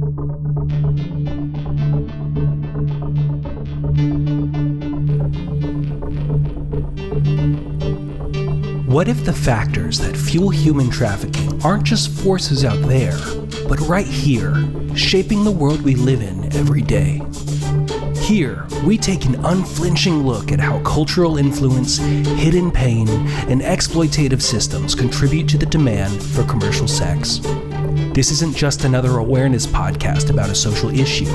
What if the factors that fuel human trafficking aren't just forces out there, but right here, shaping the world we live in every day? Here, we take an unflinching look at how cultural influence, hidden pain, and exploitative systems contribute to the demand for commercial sex. This isn't just another awareness podcast about a social issue.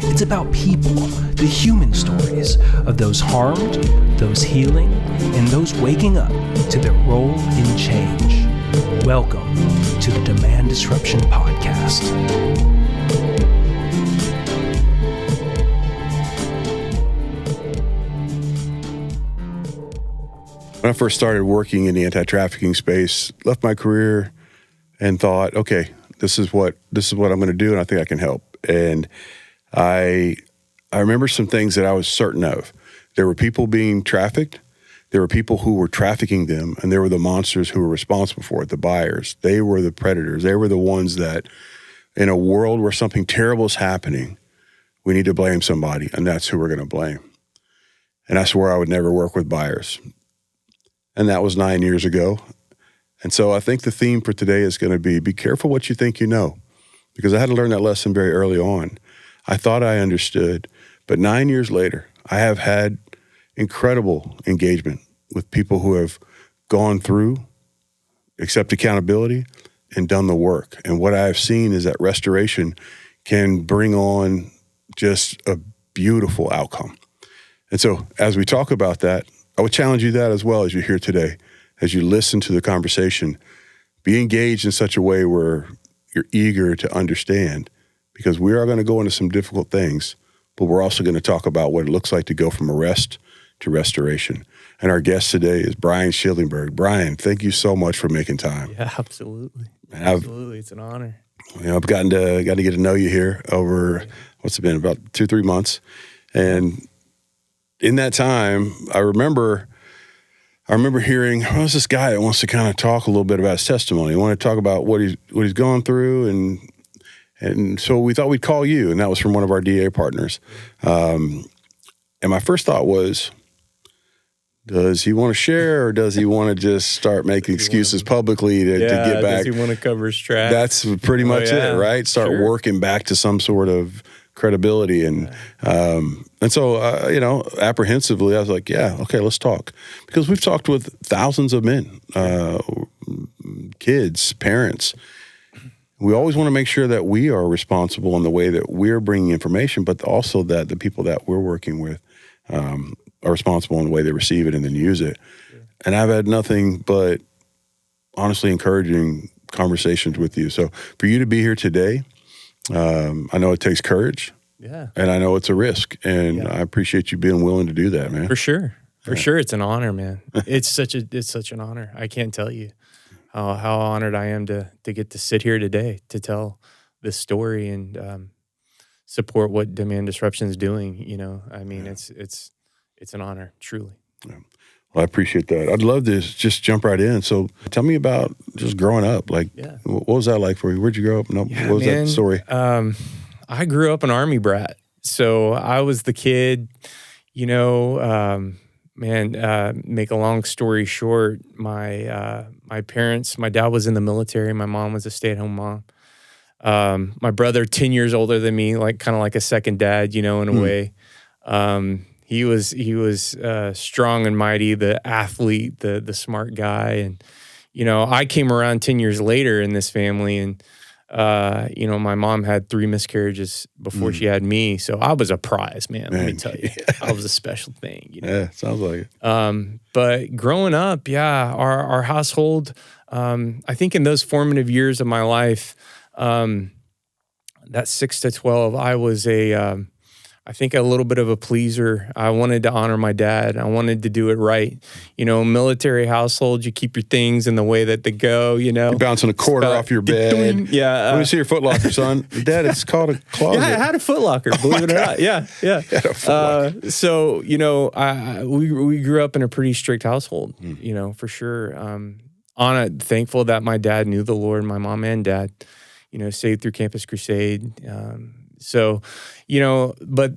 It's about people, the human stories of those harmed, those healing, and those waking up to their role in change. Welcome to the Demand Disruption Podcast. When I first started working in the anti-trafficking space, left my career and thought, okay, this is what I'm going to do, and I think I can help. And I remember some things that I was certain of. There were people being trafficked. There were people who were trafficking them, and there were the monsters who were responsible for it, the buyers. They were the predators. They were the ones that, in a world where something terrible is happening, we need to blame somebody, and that's who we're going to blame. And I swore I would never work with buyers. And that was 9 years ago. And so I think the theme for today is going to be careful what you think you know, because I had to learn that lesson very early on. I thought I understood, but 9 years later, I have had incredible engagement with people who have gone through, accept accountability, and done the work. And what I have seen is that restoration can bring on just a beautiful outcome. And so as we talk about that, I would challenge you that as well as you're here today. As you listen to the conversation, be engaged in such a way where you're eager to understand, because we are going to go into some difficult things, but we're also going to talk about what it looks like to go from arrest to restoration. And our guest today is Brian Shillingburg. Brian, thank you so much for making time. Yeah, absolutely. Absolutely. It's an honor. I've gotten to get to know you here over, what's it been, about 2-3 months. And in that time, I remember hearing, well, there's this guy that wants to kind of talk a little bit about his testimony. He wanted to talk about what he's gone through, and so we thought we'd call you, and that was from one of our DA partners. And my first thought was, does he want to share, or does he want to just start making excuses publicly to get back? Does he want to cover his tracks? That's pretty much it, right? Start working back to some sort of credibility. And so, apprehensively, I was like, yeah, okay, let's talk. Because we've talked with thousands of men, kids, parents. We always want to make sure that we are responsible in the way that we're bringing information, but also that the people that we're working with are responsible in the way they receive it and then use it. Yeah. And I've had nothing but honestly encouraging conversations with you. So for you to be here today, I know it takes courage. Yeah. And I know it's a risk. And I appreciate you being willing to do that, man. For sure. For sure. It's an honor, man. It's such an honor. I can't tell you how honored I am to get to sit here today to tell this story and support what Demand Disruption is doing. You know, I mean, it's an honor, truly. Yeah. Well, I appreciate that. I'd love to just jump right in. So tell me about just growing up. Like, what was that like for you? Where'd you grow up? What was that story? I grew up an Army brat. So I was the kid, make a long story short, my parents, my dad was in the military. My mom was a stay-at-home mom. My brother, 10 years older than me, kind of like a second dad, in a way. He was strong and mighty, the athlete, the smart guy. And, I came around 10 years later in this family, and, my mom had 3 miscarriages before she had me. So I was a prize, man. Let me tell you. I was a special thing. Yeah, sounds like it. But growing up, our household, I think in those formative years of my life, that 6 to 12, I was I think a little bit of a pleaser. I wanted to honor my dad. I wanted to do it right. Military household, you keep your things in the way that they go, You're bouncing a quarter off your bed. Yeah. Let me see your footlocker, son. Dad, it's called a closet. Yeah, I had a footlocker, believe it or not. Yeah. So, we grew up in a pretty strict household, for sure. Thankful that my dad knew the Lord, my mom and dad. Saved Through Campus Crusade. So, but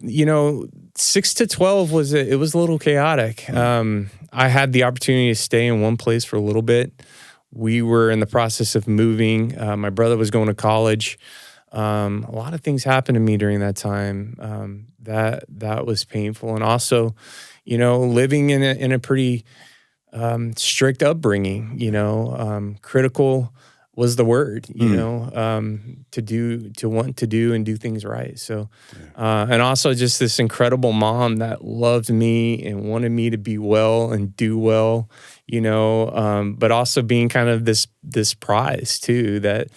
6 to 12 was a little chaotic. I had the opportunity to stay in one place for a little bit. We were in the process of moving. My brother was going to college. A lot of things happened to me during that time. That was painful, and also, living in a pretty strict upbringing. Critical was the word, to want to do and do things right. So, and also just this incredible mom that loved me and wanted me to be well and do well, but also being kind of this prize too, that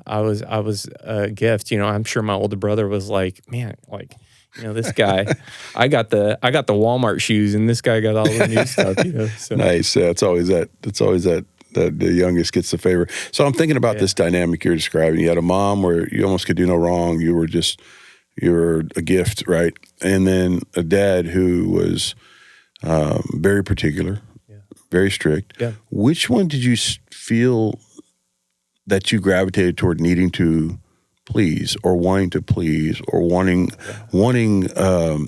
I was a gift. I'm sure my older brother was like, man, like, this guy, I got the Walmart shoes and this guy got all the new stuff, So. Nice. Yeah, it's always that the youngest gets the favor. So I'm thinking about this dynamic you're describing. You had a mom where you almost could do no wrong. You were a gift, right? And then a dad who was very particular, very strict. Yeah. Which one did you feel that you gravitated toward needing to please or wanting to please or wanting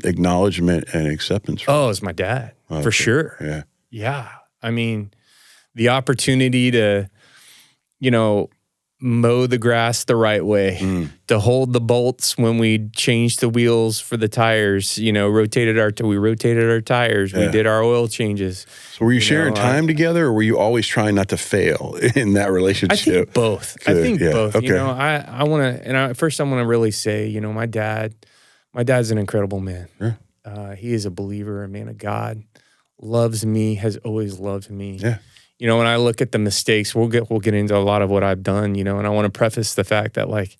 acknowledgement and acceptance from? Oh, it was my dad, for sure. Yeah. Yeah. I mean, the opportunity to, mow the grass the right way, to hold the bolts when we changed the wheels for the tires, we rotated our tires, we did our oil changes. So were you sharing time together, or were you always trying not to fail in that relationship? I think both. Good. I think both. Okay. I want to, first I want to really say, my dad's an incredible man. Yeah. He is a believer, a man of God, loves me, has always loved me. Yeah. When I look at the mistakes, we'll get into a lot of what I've done, and I want to preface the fact that, like,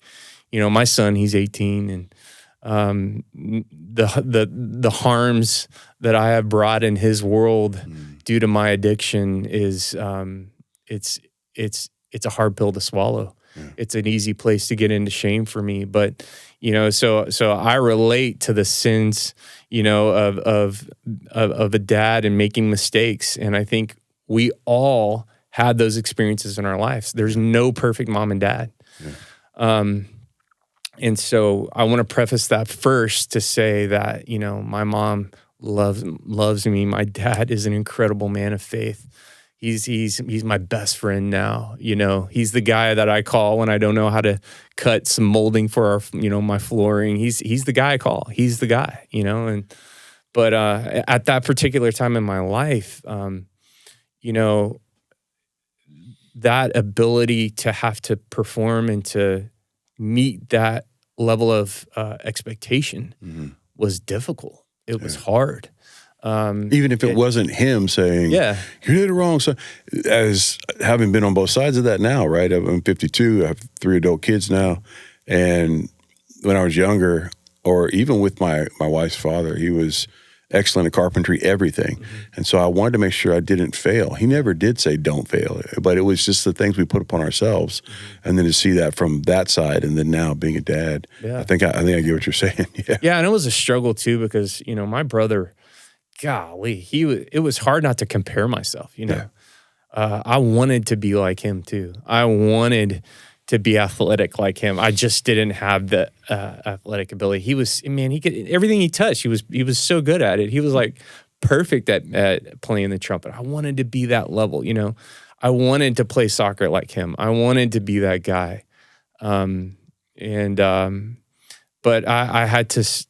my son, he's 18, and the harms that I have brought in his world due to my addiction is it's a hard pill to swallow. Yeah. It's an easy place to get into shame for me, but so I relate to the sins, of a dad and making mistakes, and I think we all had those experiences in our lives. There's no perfect mom and dad. Yeah. And so I want to preface that first to say that, my mom loves me. My dad is an incredible man of faith. He's my best friend now. He's the guy that I call when I don't know how to cut some molding for our, my flooring. He's the guy I call. He's the guy, but at that particular time in my life, that ability to have to perform and to meet that level of expectation was difficult. It was hard. Even if it wasn't him saying, you did it wrong. So, as having been on both sides of that now, right? I'm 52, I have 3 adult kids now. And when I was younger, or even with my wife's father, he was excellent at carpentry, everything. And so I wanted to make sure I didn't fail. He never did say don't fail, but it was just the things we put upon ourselves. And then to see that from that side, and then now being a dad, I think I get what you're saying. Yeah, and it was a struggle too, because, my brother, golly, it was hard not to compare myself, I wanted to be like him too. I wanted to be athletic like him. I just didn't have the athletic ability. He could, everything he touched, he was so good at it. He was like perfect at playing the trumpet. I wanted to be that level, I wanted to play soccer like him. I wanted to be that guy. But I had to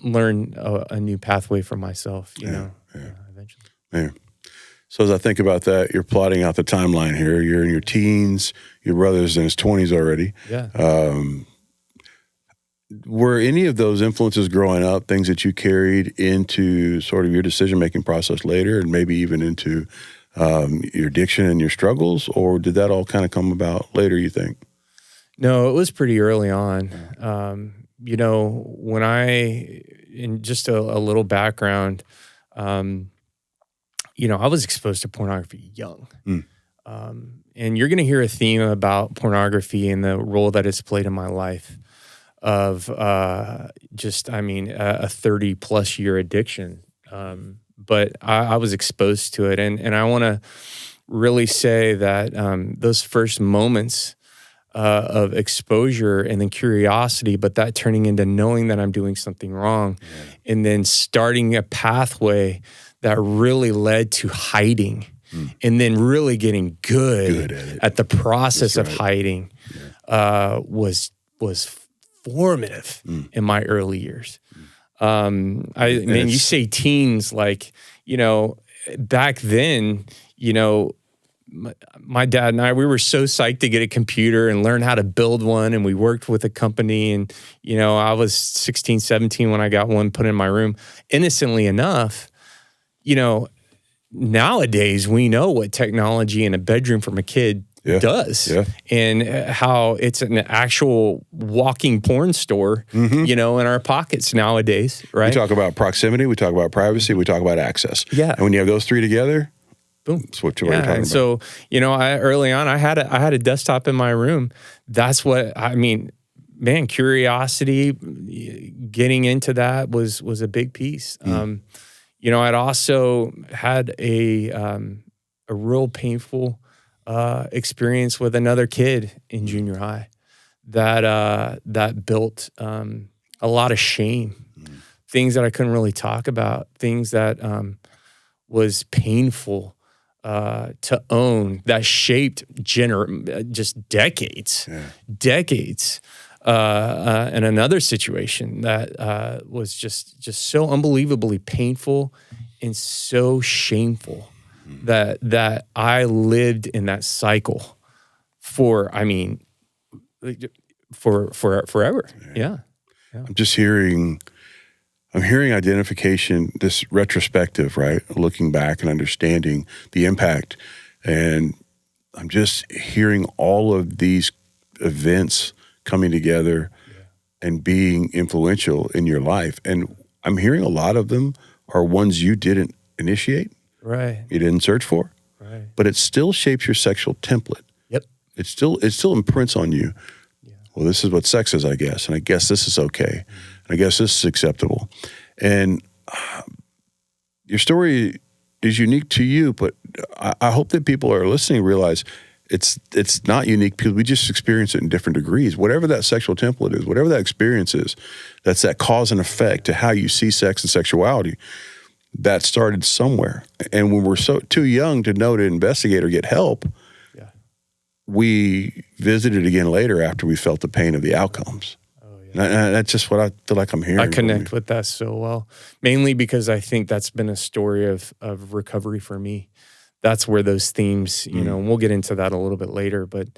learn a new pathway for myself, eventually. Yeah. So as I think about that, you're plotting out the timeline here. You're in your teens, your brother's in his 20s already. Yeah. Were any of those influences growing up things that you carried into sort of your decision-making process later, and maybe even into your addiction and your struggles, or did that all kind of come about later, you think? No, it was pretty early on. When in just a little background, I was exposed to pornography young. And you're going to hear a theme about pornography and the role that it's played in my life of a 30-plus year addiction. But I was exposed to it. And I want to really say that those first moments of exposure and then curiosity, but that turning into knowing that I'm doing something wrong, and then starting a pathway that really led to hiding, and then really getting good at the process of hiding was formative in my early years. You say teens, like, back then, my dad and I, we were so psyched to get a computer and learn how to build one. And we worked with a company, and, I was 16, 17 when I got one put in my room. Innocently enough, nowadays we know what technology in a bedroom from a kid does, and how it's an actual walking porn store, in our pockets nowadays, right? We talk about proximity, we talk about privacy, we talk about access. Yeah. And when you have those three together, boom. That's what you're talking about. So, early on, I had a desktop in my room. That's what, curiosity, getting into that was a big piece. I'd also had a real painful experience with another kid in junior high that built a lot of shame, things that I couldn't really talk about, things that was painful to own, that shaped just decades. And another situation that was just so unbelievably painful and so shameful that I lived in that cycle for forever. Yeah. I'm hearing identification, this retrospective, right? Looking back and understanding the impact. And I'm just hearing all of these events coming together and being influential in your life. And I'm hearing a lot of them are ones you didn't initiate. Right. You didn't search for. Right. But it still shapes your sexual template. Yep. It still imprints on you. Yeah. Well, this is what sex is, I guess. And I guess this is okay. And I guess this is acceptable. And your story is unique to you, but I hope that people are listening realize it's not unique because we just experience it in different degrees. Whatever that sexual template is, whatever that experience is, that's that cause and effect to how you see sex and sexuality, that started somewhere. And when we're too young to know to investigate or get help, we visited again later after we felt the pain of the outcomes. And that's just what I feel like I'm hearing. I connect with that so well, mainly because I think that's been a story of recovery for me. That's where those themes, and we'll get into that a little bit later, but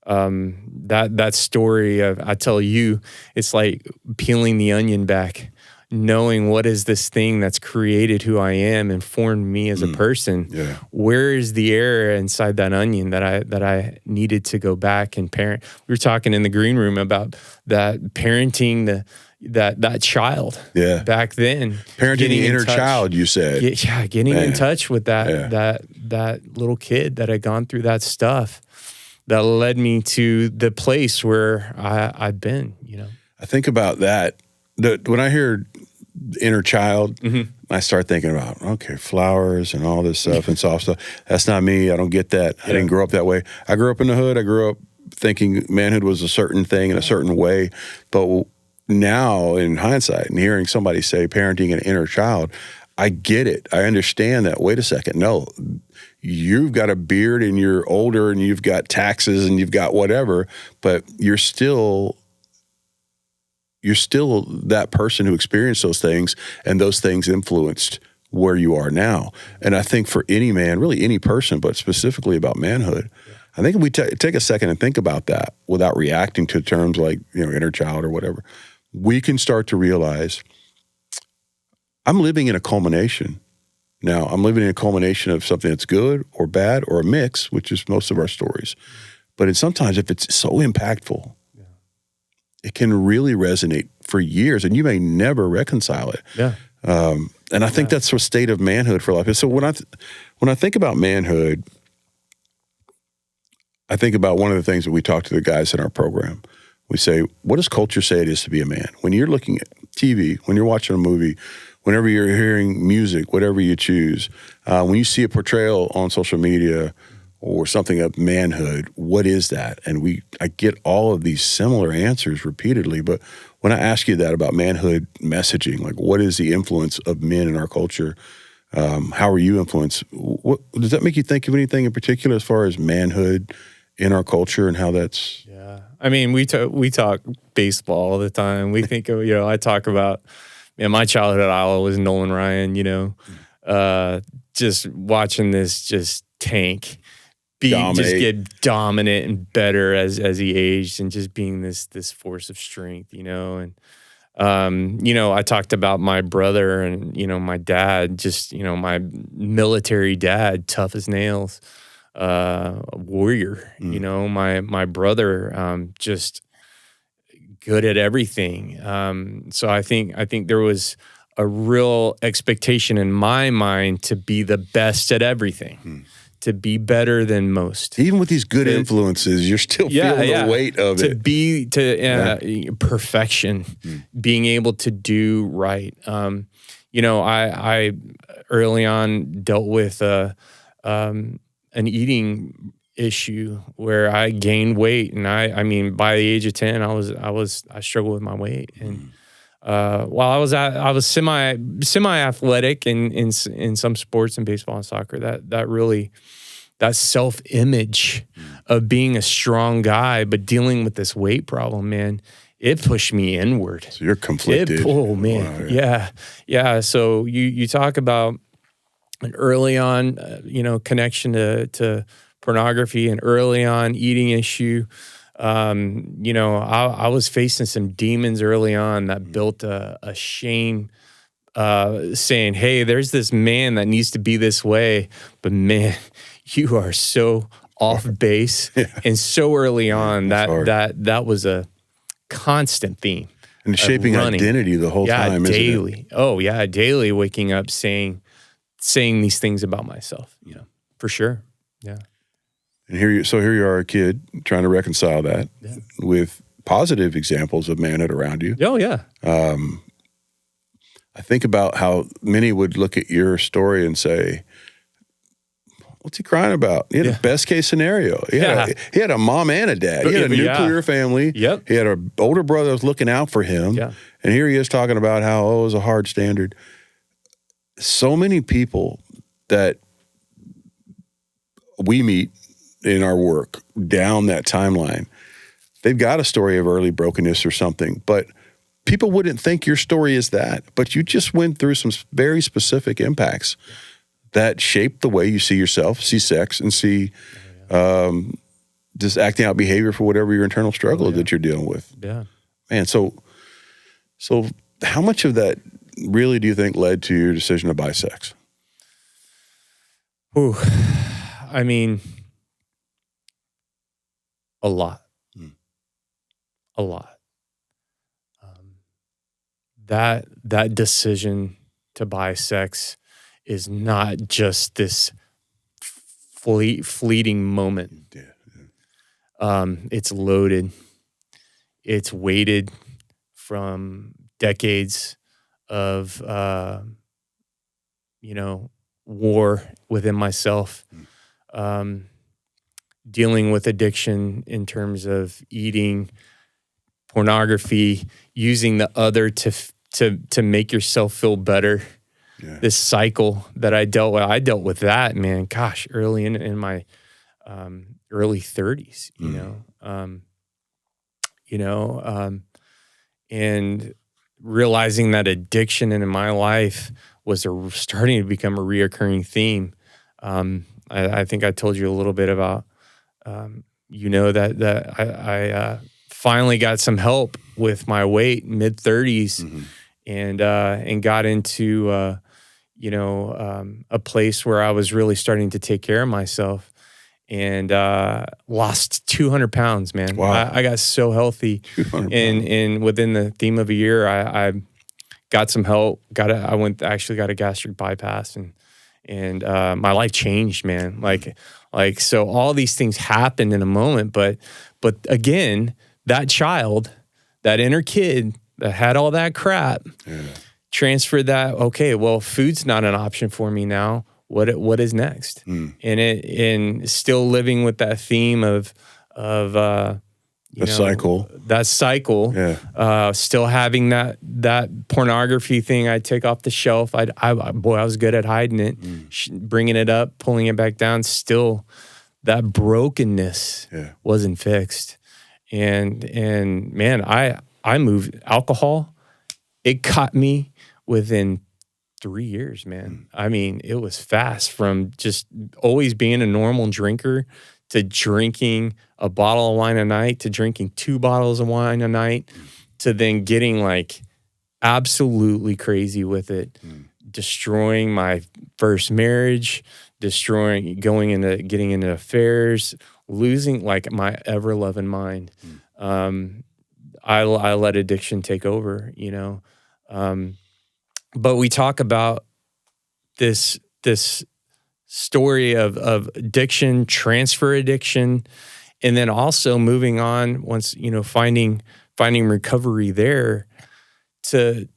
that story of, I tell you, it's like peeling the onion back, knowing what is this thing that's created who I am and formed me as a person. Yeah. Where is the area inside that onion that I needed to go back and parent? We were talking in the green room about that parenting that child back then. Parenting the inner child, you said. Getting in touch with that little kid that had gone through that stuff that led me to the place where I've been, I think about that. When I hear inner child, I start thinking about, okay, flowers and all this stuff and soft stuff. That's not me. I don't get that. I didn't grow up that way. I grew up in the hood. I grew up thinking manhood was a certain thing in a certain way. But now, in hindsight, and hearing somebody say parenting an inner child, I get it. I understand that. Wait a second. No, you've got a beard and you're older and you've got taxes and you've got whatever, but you're still that person who experienced those things, and those things influenced where you are now. And I think for any man, really any person, but specifically about manhood, I think if we take a second and think about that without reacting to terms like, inner child or whatever, we can start to realize I'm living in a culmination. Now, I'm living in a culmination of something that's good or bad or a mix, which is most of our stories. But sometimes if it's so impactful, it can really resonate for years, and you may never reconcile it. Yeah. And I think that's the state of manhood for life. So when I think about manhood, I think about one of the things that we talk to the guys in our program. We say, what does culture say it is to be a man? When you're looking at TV, when you're watching a movie, whenever you're hearing music, whatever you choose, when you see a portrayal on social media or something of manhood. What is that? And I get all of these similar answers repeatedly. But when I ask you that about manhood messaging, like what is the influence of men in our culture? How are you influenced? What does that make you think of anything in particular as far as manhood in our culture and how that's? Yeah, I mean, we talk baseball all the time. We think of, I talk about, my childhood idol was Nolan Ryan. Just watching this just tank, just get dominant and better as he aged, and just being this force of strength, and. I talked about my brother and, my dad, just, my military dad, tough as nails, a warrior, my brother, just good at everything. So I think there was a real expectation in my mind to be the best at everything. To be better than most. Even with these good influences, you're still feeling the weight of it. Perfection, being able to do right. I early on dealt with an eating issue where I gained weight, and I mean by the age of 10, I struggled with my weight, and while I was semi athletic in some sports and baseball and soccer, that self-image of being a strong guy, but dealing with this weight problem, man, it pushed me inward. So you're conflicted. Oh man, wow, yeah. So you talk about an early on, connection to pornography, and early on eating issue. I was facing some demons early on that built a shame, saying, hey, there's this man that needs to be this way, but man, you are so off base. And so early on that was a constant theme. And shaping identity the whole time, daily. Isn't it? Oh yeah, daily waking up saying these things about myself, for sure. Yeah. And here you are, a kid trying to reconcile that with positive examples of manhood around you. Oh yeah. I think about how many would look at your story and say, what's he crying about? He had a best case scenario. He had a mom and a dad. He had a nuclear family. Yep. He had an older brother that was looking out for him. Yeah. And here he is talking about how, it was a hard standard. So many people that we meet in our work down that timeline, they've got a story of early brokenness or something, but people wouldn't think your story is that. But you just went through some very specific impacts that shaped the way you see yourself, see sex, and see just acting out behavior for whatever your internal struggle that you're dealing with. Yeah. Man, so how much of that really do you think led to your decision to buy sex? Ooh, I mean, a lot. A lot. That decision to buy sex is not just this fleeting moment. It's loaded. It's weighted from decades of war within myself, dealing with addiction in terms of eating, pornography, using the other to make yourself feel better. Yeah. This cycle that I dealt with that, man, gosh, early in my early 30s, and realizing that addiction in my life was starting to become a reoccurring theme. I think I told you a little bit about, that I finally got some help with my weight, mid-30s, and got into a place where I was really starting to take care of myself, and lost 200 pounds, man. Wow. I got so healthy, and within the theme of a year, I got some help. Got a gastric bypass, and my life changed, man. Like so, all these things happened in a moment, but again, that child, that inner kid that had all that crap, transferred that. Okay, well, food's not an option for me now. what is next? And still living with that theme of cycle. That cycle. Yeah. Still having that pornography thing I'd take off the shelf. I was good at hiding it, bringing it up, pulling it back down. Still, that brokenness wasn't fixed. And man, I moved alcohol. It caught me within 3 years, man. I mean, it was fast from just always being a normal drinker to drinking a bottle of wine a night to drinking 2 bottles of wine a night to then getting like absolutely crazy with it, destroying my first marriage, getting into affairs, losing like my ever-loving mind. I let addiction take over, you know. But we talk about this story of addiction, transfer addiction, and then also moving on once, you know, finding recovery there to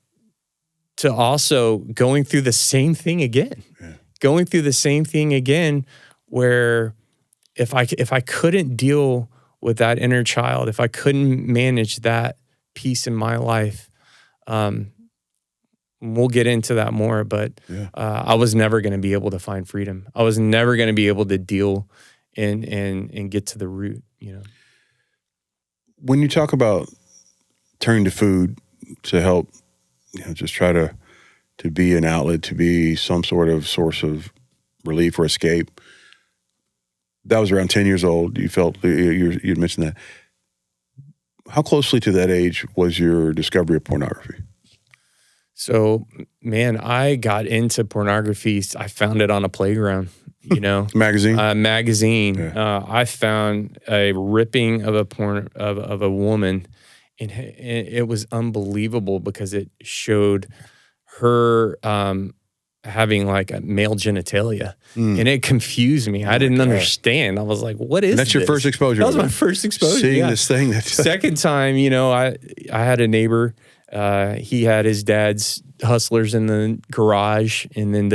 also going through the same thing again. Going through the same thing again where if I couldn't deal with that inner child, if I couldn't manage that piece in my life, we'll get into that more, but I was never going to be able to find freedom. I was never going to be able to deal and get to the root, you know. When you talk about turning to food to help, you know, just try to be an outlet, to be some sort of source of relief or escape, that was around 10 years old. You felt, you'd mentioned that. How closely to that age was your discovery of pornography? So, man, I got into pornography. I found it on a playground, you know. Magazine? Magazine. Yeah. I found a ripping of a woman, and it was unbelievable because it showed her having like a male genitalia, and it confused me. I didn't understand. I was like, "What is?" That's your first exposure. That was my first exposure. Seeing this thing. Second time, you know, I had a neighbor. He had his dad's Hustlers in the garage, and then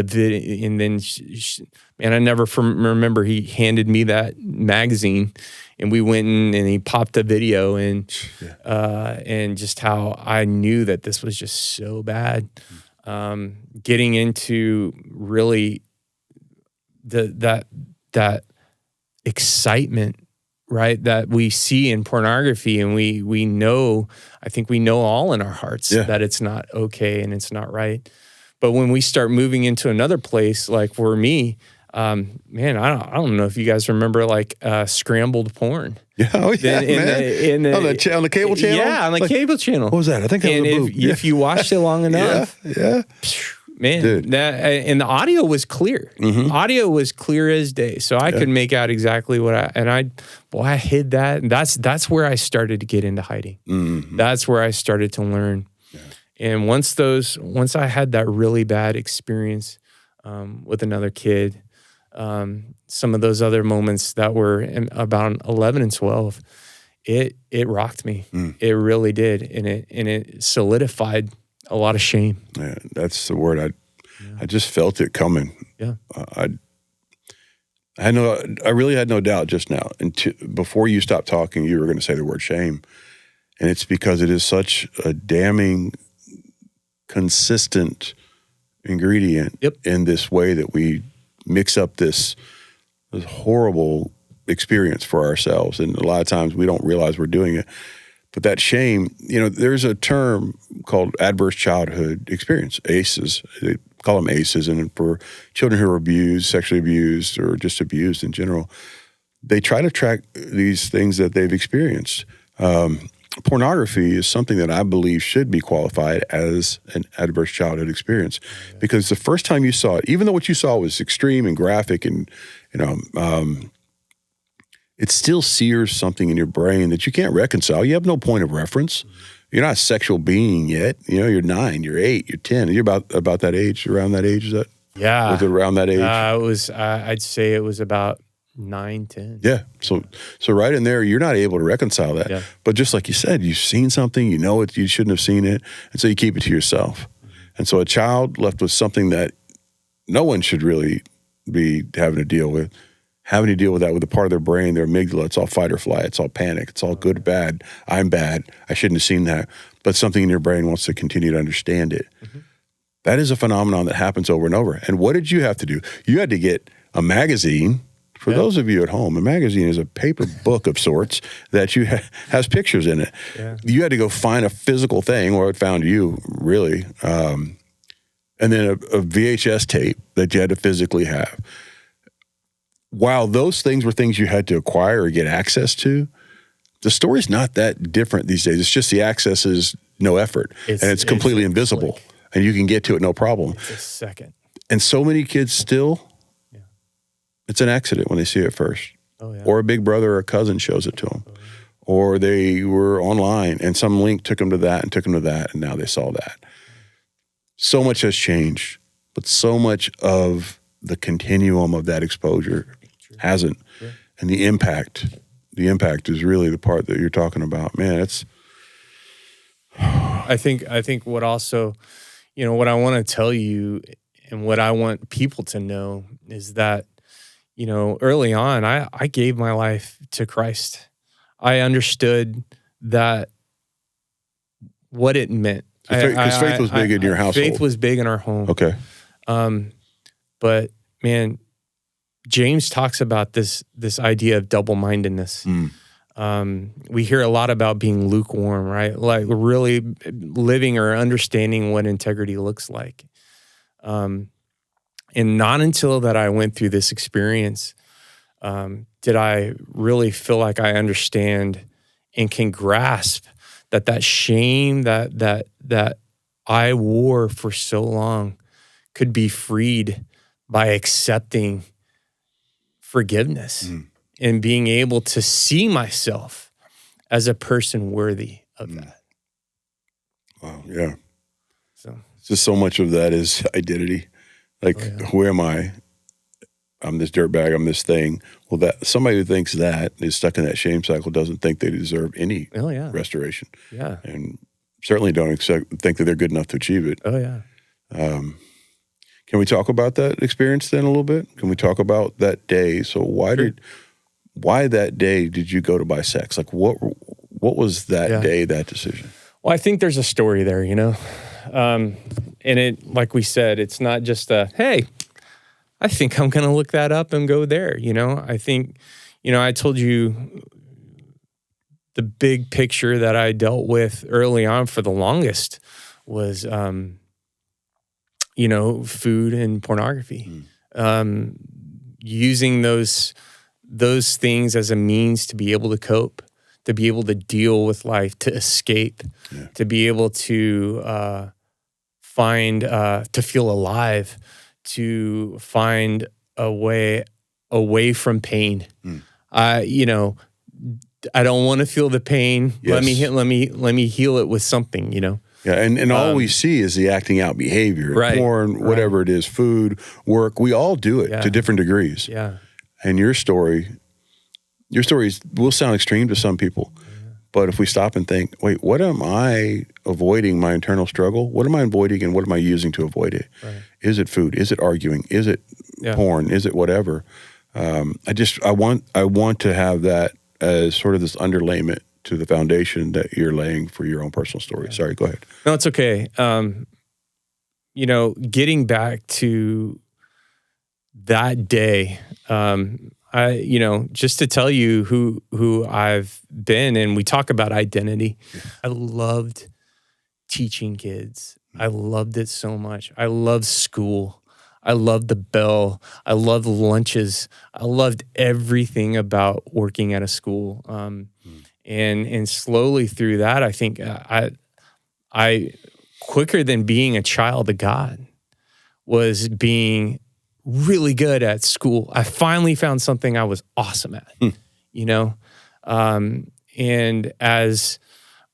I never remember. He handed me that magazine, and we went in, and he popped a video in, and just how I knew that this was just so bad. Getting into really that excitement, right, that we see in pornography, and we know, I think we know all in our hearts that it's not okay and it's not right. But when we start moving into another place, like for me, man, I don't know if you guys remember like scrambled porn. Yeah, oh yeah, man. On the cable channel? Yeah, on the cable channel. What was that? I think that was if you watched it long enough, man, and the audio was clear. Audio was clear as day, so I could make out exactly what I hid that. And that's where I started to get into hiding. That's where I started to learn. And once I had that really bad experience with another kid, some of those other moments that were about 11 and 12, it rocked me. It really did, and it solidified a lot of shame. Yeah, that's the word. I just felt it coming. Yeah. I really had no doubt just now. Before you stopped talking, you were going to say the word shame, and it's because it is such a damning, consistent ingredient in this way that we mix up this horrible experience for ourselves, and a lot of times we don't realize we're doing it. But that shame, you know, there's a term called adverse childhood experience, ACEs. They call them ACEs, and for children who are abused, sexually abused, or just abused in general, they try to track these things that they've experienced. Pornography is something that I believe should be qualified as an adverse childhood experience, because the first time you saw it, even though what you saw was extreme and graphic, and you know, it still sears something in your brain that you can't reconcile. You have no point of reference. You're not a sexual being yet. You know, you're 9, you're 8, you're 10. You're about that age, around that age. Is that? Yeah. Was it around that age? It was. I'd say it was about 9, 10. Yeah. So right in there, you're not able to reconcile that. Yeah. But just like you said, you've seen something, you know it, you shouldn't have seen it, and so you keep it to yourself. And so a child left with something that no one should really be having to deal with that with a part of their brain, their amygdala. It's all fight or flight. It's all panic. It's all good, bad. I'm bad. I shouldn't have seen that. But something in your brain wants to continue to understand it. Mm-hmm. That is a phenomenon that happens over and over. And what did you have to do? You had to get a magazine. For those of you at home, a magazine is a paper book of sorts that has pictures in it. Yeah. You had to go find a physical thing, or it found you, really. And then a VHS tape that you had to physically have. While those things were things you had to acquire or get access to, the story's not that different these days. It's just the access is no effort, and it's completely invisible, and you can get to it no problem. It's a second. And so many kids still... It's an accident when they see it first. Oh, yeah. Or a big brother or a cousin shows it to them. Oh, yeah. Or they were online and some link took them to that and took them to that, and now they saw that. So much has changed, but so much of the continuum of that exposure hasn't. Yeah. And the impact is really the part that you're talking about. Man, it's... I think what also, what I want to tell you and what I want people to know is that, early on, I gave my life to Christ. I understood that what it meant. Because faith was big in your household. Faith was big in our home. Okay. But man, James talks about this idea of double-mindedness. We hear a lot about being lukewarm, right? Like really living or understanding what integrity looks like. And not until that I went through this experience did I really feel like I understand and can grasp that shame that I wore for so long could be freed by accepting forgiveness and being able to see myself as a person worthy of that. Wow, yeah. So just so much of that is identity. Like, who am I? I'm this dirtbag, I'm this thing. Well, that somebody who thinks that is stuck in that shame cycle doesn't think they deserve any restoration. Yeah. And certainly don't think that they're good enough to achieve it. Oh, yeah. Can we talk about that experience then a little bit? Can we talk about that day? So why that day did you go to buy sex? Like, what was that day, that decision? Well, I think there's a story there, and it, like we said, it's not just hey, I think I'm going to look that up and go there. I think, I told you the big picture that I dealt with early on for the longest was, food and pornography. Using those things as a means to be able to cope, to be able to deal with life, to escape, to be able to find, to feel alive, to find a way away from pain. I don't want to feel the pain. Yes. Let me heal it with something, Yeah, and all we see is the acting out behavior, porn, whatever it is, food, work. We all do it to different degrees. Yeah. And your stories will sound extreme to some people. But if we stop and think, wait, what am I avoiding my internal struggle? What am I avoiding and what am I using to avoid it? Right. Is it food? Is it arguing? Is it porn? Is it whatever? I want to have that as sort of this underlayment to the foundation that you're laying for your own personal story. Yeah. Sorry, go ahead. No, it's okay. Getting back to that day, just to tell you who I've been, and we talk about identity. Yeah. I loved teaching kids. I loved it so much. I loved school. I loved the bell. I loved lunches. I loved everything about working at a school. And slowly through that, I think I quicker than being a child of God was being really good at school. I finally found something I was awesome at, and as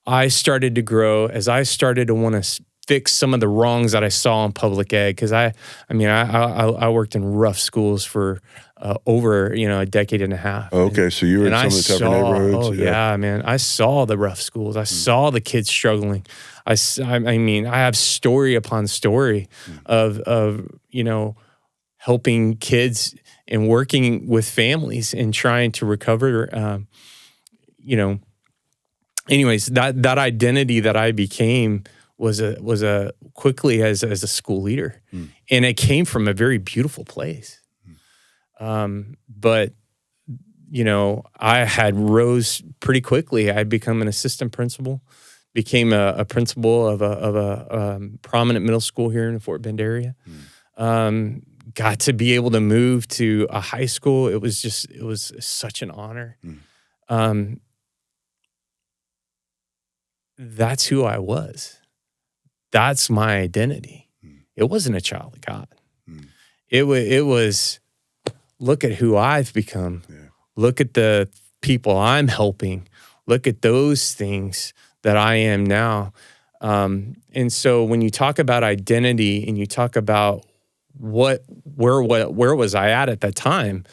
I started to grow, as I started to want to fix some of the wrongs that I saw in public ed, because I worked in rough schools for over a decade and a half. Okay, so you were in some of the tougher neighborhoods. Oh yeah, man, I saw the rough schools. I saw the kids struggling. I have story upon story of helping kids and working with families and trying to recover, anyways, that identity that I became was a quickly as a school leader. And it came from a very beautiful place. But I had rose pretty quickly. I'd become an assistant principal, became a principal of a prominent middle school here in the Fort Bend area. Got to be able to move to a high school. It was such an honor. That's who I was. That's my identity. It wasn't a child of God. It was, look at who I've become. Yeah. Look at the people I'm helping. Look at those things that I am now. And so when you talk about identity and you talk about where was I at that time,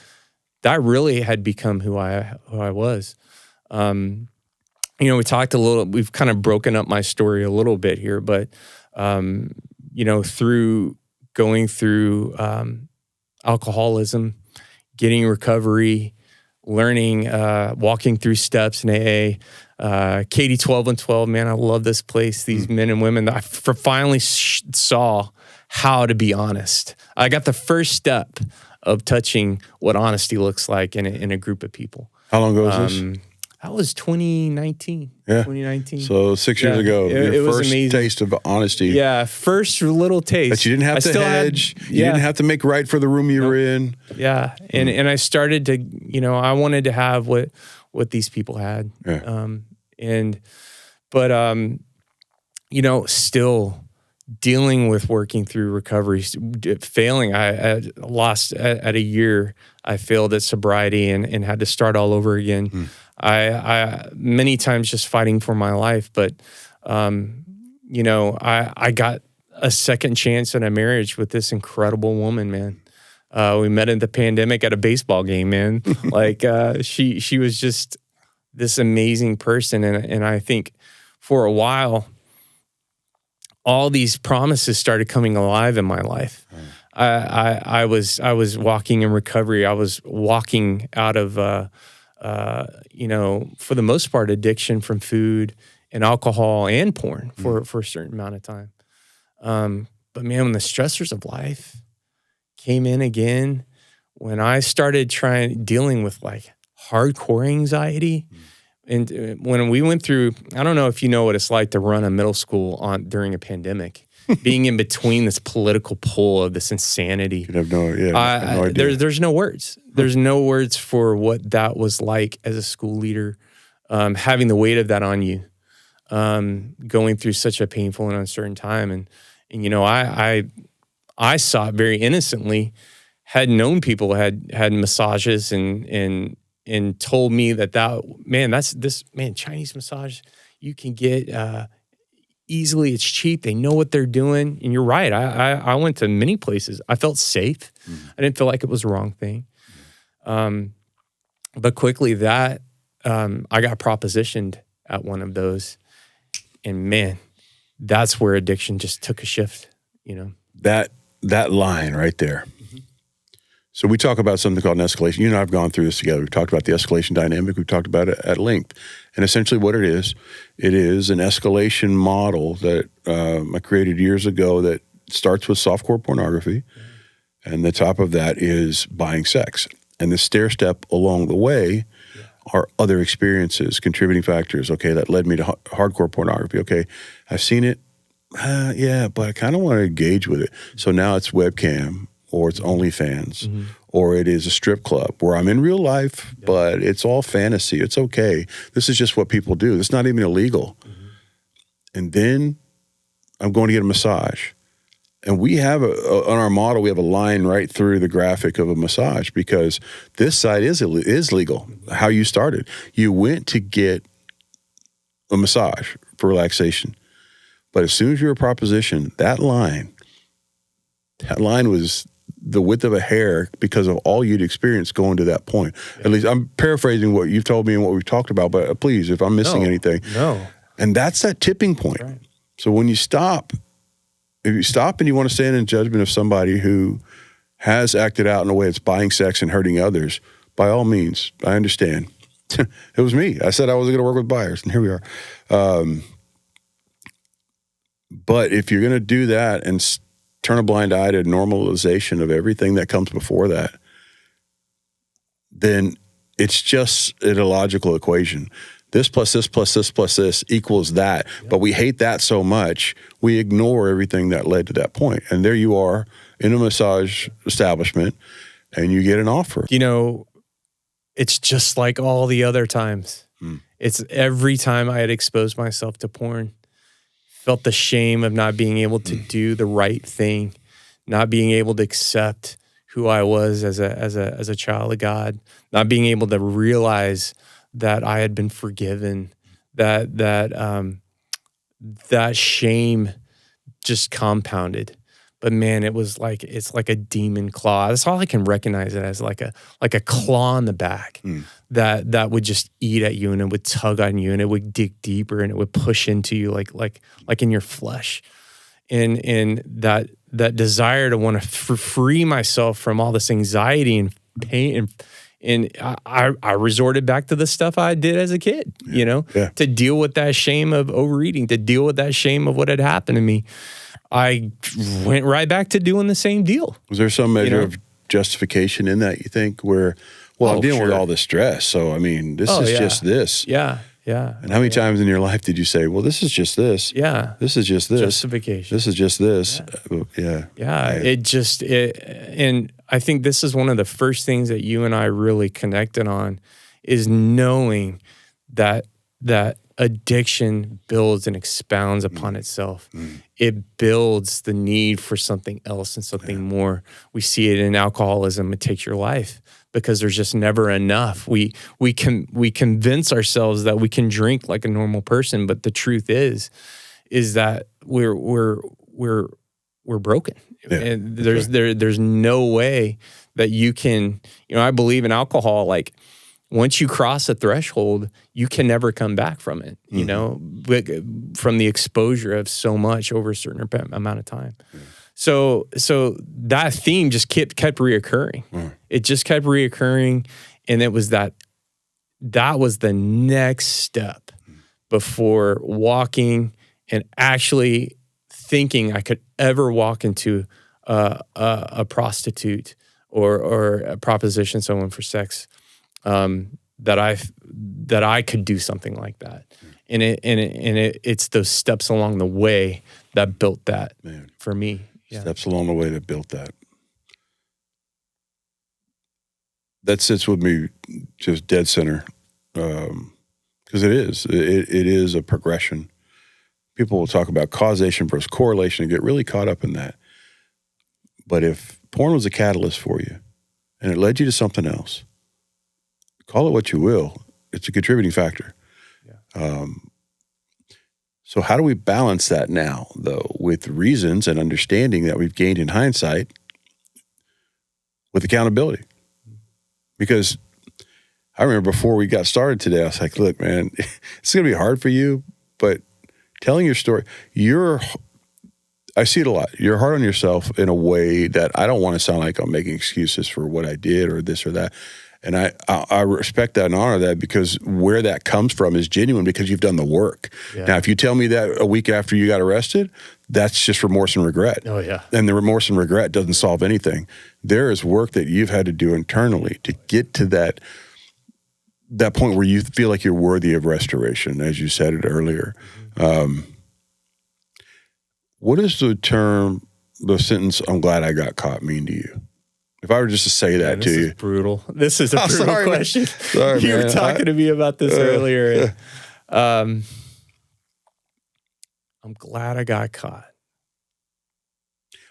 that really had become who I was. We talked a little, we've kind of broken up my story a little bit here, but, through going through alcoholism, getting recovery, learning, walking through steps in AA, Katie 12 and 12, man, I love this place, these men and women that I finally saw how to be honest. I got the first step of touching what honesty looks like in a group of people. How long ago was this? That was 2019. Yeah. 2019. So 6 years ago, your was first amazing. taste of honesty. Yeah, first little taste. That you didn't have to hedge. You didn't have to make right for the room you were in. Yeah, and I started to, I wanted to have what these people had. Yeah. Still dealing with working through recovery, failing. I lost at a year. I failed at sobriety and had to start all over again. I many times just fighting for my life, but I got a second chance in a marriage with this incredible woman, man. We met in the pandemic at a baseball game, man. She was just this amazing person, and I think for a while, all these promises started coming alive in my life. I was walking in recovery. I was walking out of for the most part, addiction from food and alcohol and porn for a certain amount of time. But man, when the stressors of life came in again, when I started dealing with like hardcore anxiety, and when we went through, I don't know if you know what it's like to run a middle school during a pandemic, being in between this political pull of this insanity. I have no idea. There's no words. There's no words for what that was like as a school leader, having the weight of that on you, going through such a painful and uncertain time. And I saw it very innocently, had known people had massages and told me that Chinese massage you can get easily. It's cheap. They know what they're doing. And you're right. I went to many places. I felt safe. I didn't feel like it was the wrong thing. But quickly I got propositioned at one of those, and man, that's where addiction just took a shift, That line right there. So we talk about something called an escalation. You and I have gone through this together. We've talked about the escalation dynamic. We've talked about it at length. And essentially what it is an escalation model that I created years ago that starts with softcore pornography. And the top of that is buying sex. And the stair step along the way are other experiences, contributing factors. Okay, that led me to hardcore pornography. Okay, I've seen it. But I kind of want to engage with it. So now it's webcam, or it's OnlyFans, or it is a strip club where I'm in real life, but it's all fantasy. It's okay. This is just what people do. It's not even illegal. And then I'm going to get a massage. And we have on our model, we have a line right through the graphic of a massage, because this side is legal. How you started. You went to get a massage for relaxation. But as soon as you were propositioned, that line was the width of a hair because of all you'd experienced going to that point. At least I'm paraphrasing what you've told me and what we've talked about, but please, if I'm missing anything. No. And that's that tipping point. Right. So when you stop, if you stop and you want to stand in judgment of somebody who has acted out in a way that's buying sex and hurting others, by all means, I understand. It was me. I said I wasn't going to work with buyers, and here we are. But if you're going to do that and turn a blind eye to normalization of everything that comes before that, then it's just an illogical equation. This plus this plus this plus this equals that. Yep. But we hate that so much, we ignore everything that led to that point. And there you are in a massage establishment, and you get an offer. You know, it's just like all the other times. It's every time I had exposed myself to porn, felt the shame of not being able to do the right thing, not being able to accept who I was as a child of God, not being able to realize that I had been forgiven, that shame just compounded. But man, it's like a demon claw. That's all I can recognize it as, like a claw in the back that would just eat at you, and it would tug on you, and it would dig deeper, and it would push into you like in your flesh. And that desire to want to free myself from all this anxiety and pain, and I resorted back to the stuff I did as a kid, to deal with that shame of overeating, to deal with that shame of what had happened to me. I went right back to doing the same deal. Was there some measure of justification in that, you think, where, I'm dealing with all this stress, so I mean, this is just this. Yeah. And how many times in your life did you say, well, this is just this? Yeah. This is just this. Justification. This is just this. Yeah. And I think this is one of the first things that you and I really connected on, is knowing that addiction builds and expounds upon itself. It builds the need for something else and something more. We see it in alcoholism. It takes your life because there's just never enough. We convince ourselves that we can drink like a normal person, but the truth is that we're broken. Yeah, and there's no way that you can, I believe in alcohol, like, once you cross a threshold, you can never come back from it, from the exposure of so much over a certain amount of time. So that theme just kept reoccurring. It just kept reoccurring, and it was that was the next step before walking and actually thinking I could ever walk into a prostitute or a proposition someone for sex. That I could do something like that, and it's those steps along the way that built that for me. Yeah. Steps along the way that built that. That sits with me just dead center, because it is a progression. People will talk about causation versus correlation and get really caught up in that. But if porn was a catalyst for you, and it led you to something else, call it what you will, it's a contributing factor. Yeah. So how do we balance that now, though, with reasons and understanding that we've gained in hindsight with accountability? Because I remember before we got started today, I was like, look, man, it's going to be hard for you, but telling your story, I see it a lot. You're hard on yourself in a way that I don't want to sound like I'm making excuses for what I did or this or that. And I respect that and honor that, because where that comes from is genuine, because you've done the work. Yeah. Now, if you tell me that a week after you got arrested, that's just remorse and regret. Oh, yeah. And the remorse and regret doesn't solve anything. There is work that you've had to do internally to get to that point where you feel like you're worthy of restoration, as you said it earlier. What does the sentence, "I'm glad I got caught," mean to you? If I were just to say that to you. This is brutal. This is a brutal question. Sorry, you were talking to me about this earlier. And, I'm glad I got caught.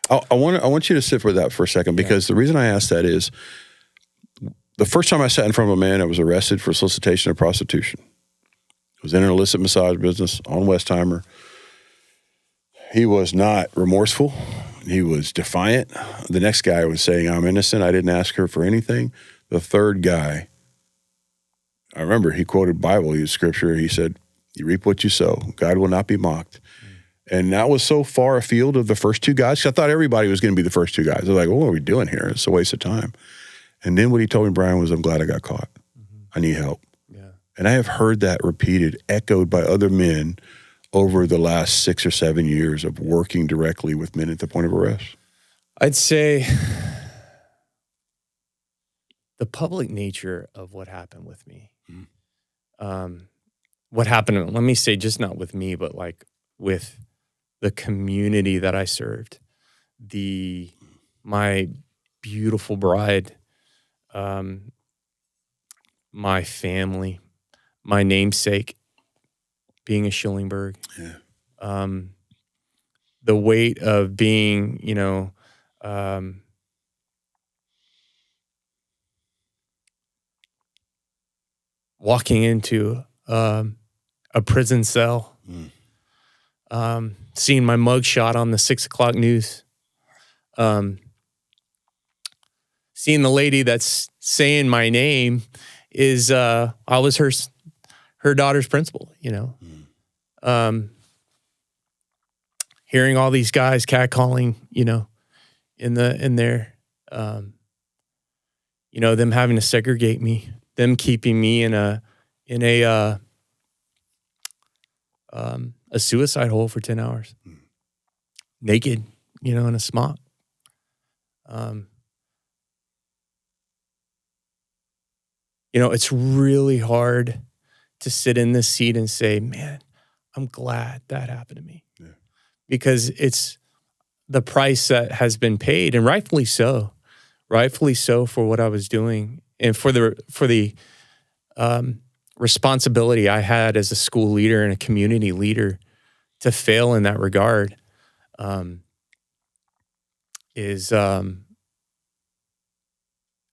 I want you to sit with that for a second, because the reason I asked that is the first time I sat in front of a man that was arrested for solicitation of prostitution. It was in an illicit massage business on Westheimer. He was not remorseful. He was defiant. The next guy was saying, "I'm innocent. I didn't ask her for anything." The third guy, I remember he quoted Bible, he used scripture. He said, "You reap what you sow. God will not be mocked." And that was so far afield of the first two guys. 'Cause I thought everybody was going to be the first two guys. They're like, what are we doing here? It's a waste of time. And then what he told me, Brian, was, I'm glad I got caught. I need help. Yeah. And I have heard that repeated, echoed by other men over the last 6 or 7 years of working directly with men at the point of arrest. I'd say the public nature of what happened with me. What happened, let me say, just not with me, but like with the community that I served, my beautiful bride, my family, my namesake, being a Shillingburg, the weight of being, walking into a prison cell, seeing my mugshot on the 6 o'clock news, seeing the lady that's saying my name is I was her daughter's principal, hearing all these guys catcalling, in there, them having to segregate me, them keeping me in a suicide hole for 10 hours, naked, in a smock. It's really hard to sit in this seat and say, man, I'm glad that happened to me. Yeah. Because it's the price that has been paid, and rightfully so for what I was doing and for the responsibility I had as a school leader and a community leader to fail in that regard is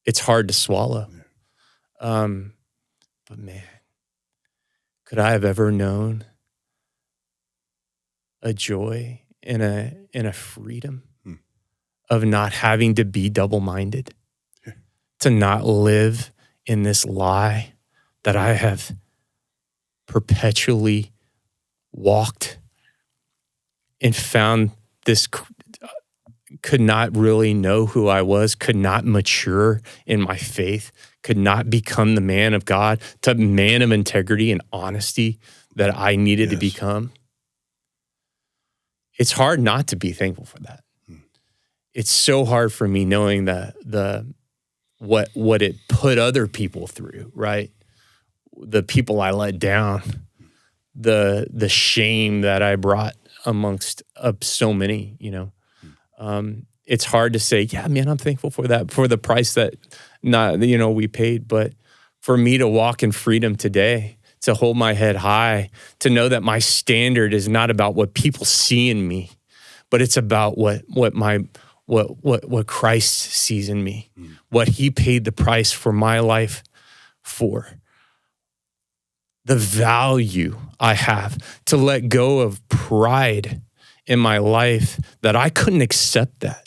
it's hard to swallow. But man, could I have ever known a joy and a freedom of not having to be double-minded, to not live in this lie that I have perpetually walked and found this, could not really know who I was, could not mature in my faith, could not become the man of God, the man of integrity and honesty that I needed to become. It's hard not to be thankful for that. It's so hard for me knowing that what it put other people through, right? The people I let down, the shame that I brought amongst so many, it's hard to say, yeah, man, I'm thankful for that, for the price that we paid. But for me to walk in freedom today, to hold my head high, to know that my standard is not about what people see in me, but it's about what Christ sees in me, what he paid the price for my life for. The value I have to let go of pride in my life, that I couldn't accept that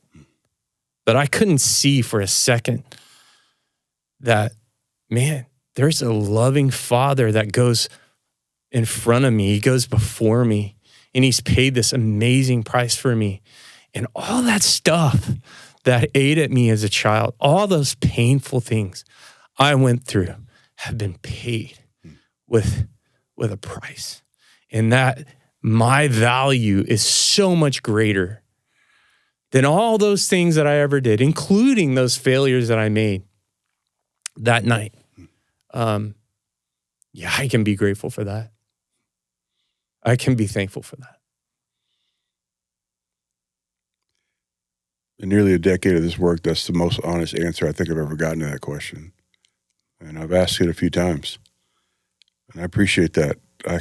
I couldn't see for a second that, man, there's a loving Father that goes in front of me. He goes before me, and he's paid this amazing price for me. And all that stuff that ate at me as a child, all those painful things I went through have been paid with a price. And that my value is so much greater than all those things that I ever did, including those failures that I made that night. I can be grateful for that. I can be thankful for that. In nearly a decade of this work, that's the most honest answer I think I've ever gotten to that question. And I've asked it a few times. And I appreciate that. I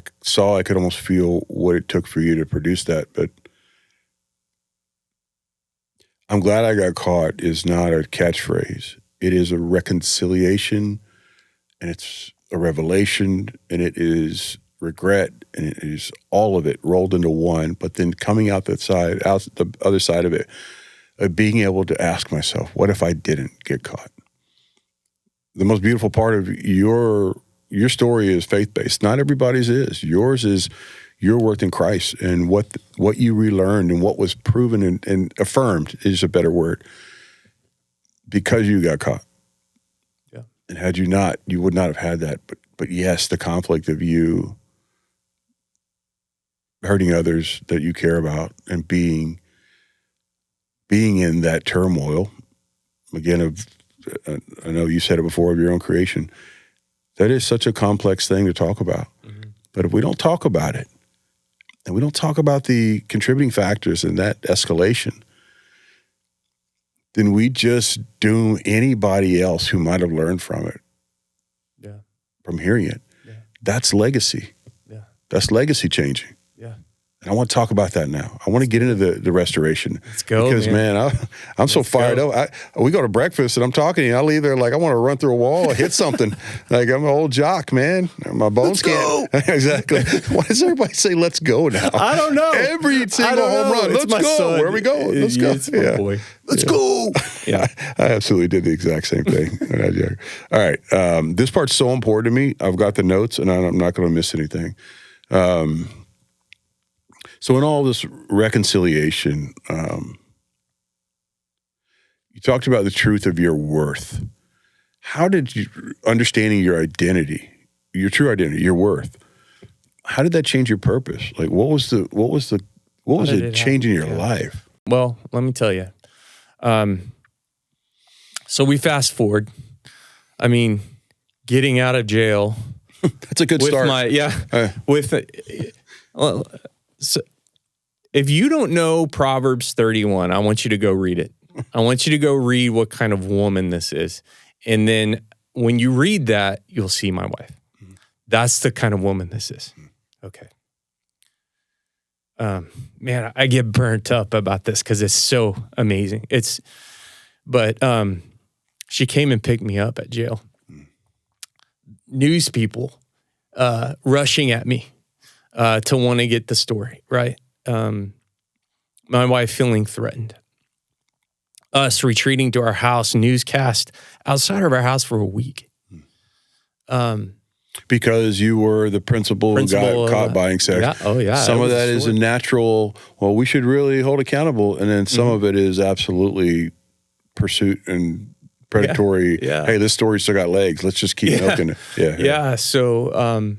could almost feel what it took for you to produce that, but I'm glad I got caught is not a catchphrase. It is a reconciliation, and it's a revelation, and it is regret, and it is all of it rolled into one, but then coming out the other side of it, being able to ask myself, what if I didn't get caught? The most beautiful part of your story is faith-based. Not everybody's is. Yours is your worth in Christ and what you relearned and what was proven and affirmed is a better word, because you got caught. Yeah. And had you not, you would not have had that. But yes, the conflict of you hurting others that you care about and being in that turmoil, again, I know you said it before, of your own creation, that is such a complex thing to talk about. Mm-hmm. But if we don't talk about it, and we don't talk about the contributing factors in that escalation, then we just doom anybody else who might have learned from it, from hearing it. Yeah. That's legacy. Yeah. That's legacy changing. Yeah. And I want to talk about that now. I want to get into the restoration. Let's go, because, man I'm so fired up. We go to breakfast and I'm talking to you. I leave there like I want to run through a wall or hit something. Like I'm an old jock, man. My bones can't. Exactly. Why does everybody say "let's go" now? I don't know. Every single home run. Let's go. Son. Where are we going? Let's go. It's my boy. Let's go. Yeah. I absolutely did the exact same thing. All right. This part's so important to me. I've got the notes and I'm not going to miss anything. So in all this reconciliation, you talked about the truth of your worth. How did you, understanding your identity, your true identity, your worth, how did that change your purpose? Like, what was it change in your life? Well, let me tell you. So we fast forward. I mean, getting out of jail. That's a good start. So if you don't know Proverbs 31, I want you to go read it. I want you to go read what kind of woman this is. And then when you read that, you'll see my wife. That's the kind of woman this is. Okay. Man, I get burnt up about this because it's so amazing. But she came and picked me up at jail. News people rushing at me to want to get the story, right? My wife feeling threatened. Us retreating to our house, newscast outside of our house for a week. Because you were the principal who got caught buying sex. Yeah. Oh, yeah. Some of that is a natural, well, we should really hold accountable. And then some of it is absolutely pursuit and predatory. Yeah. Hey, this story still got legs. Let's just keep milking it. Yeah. So,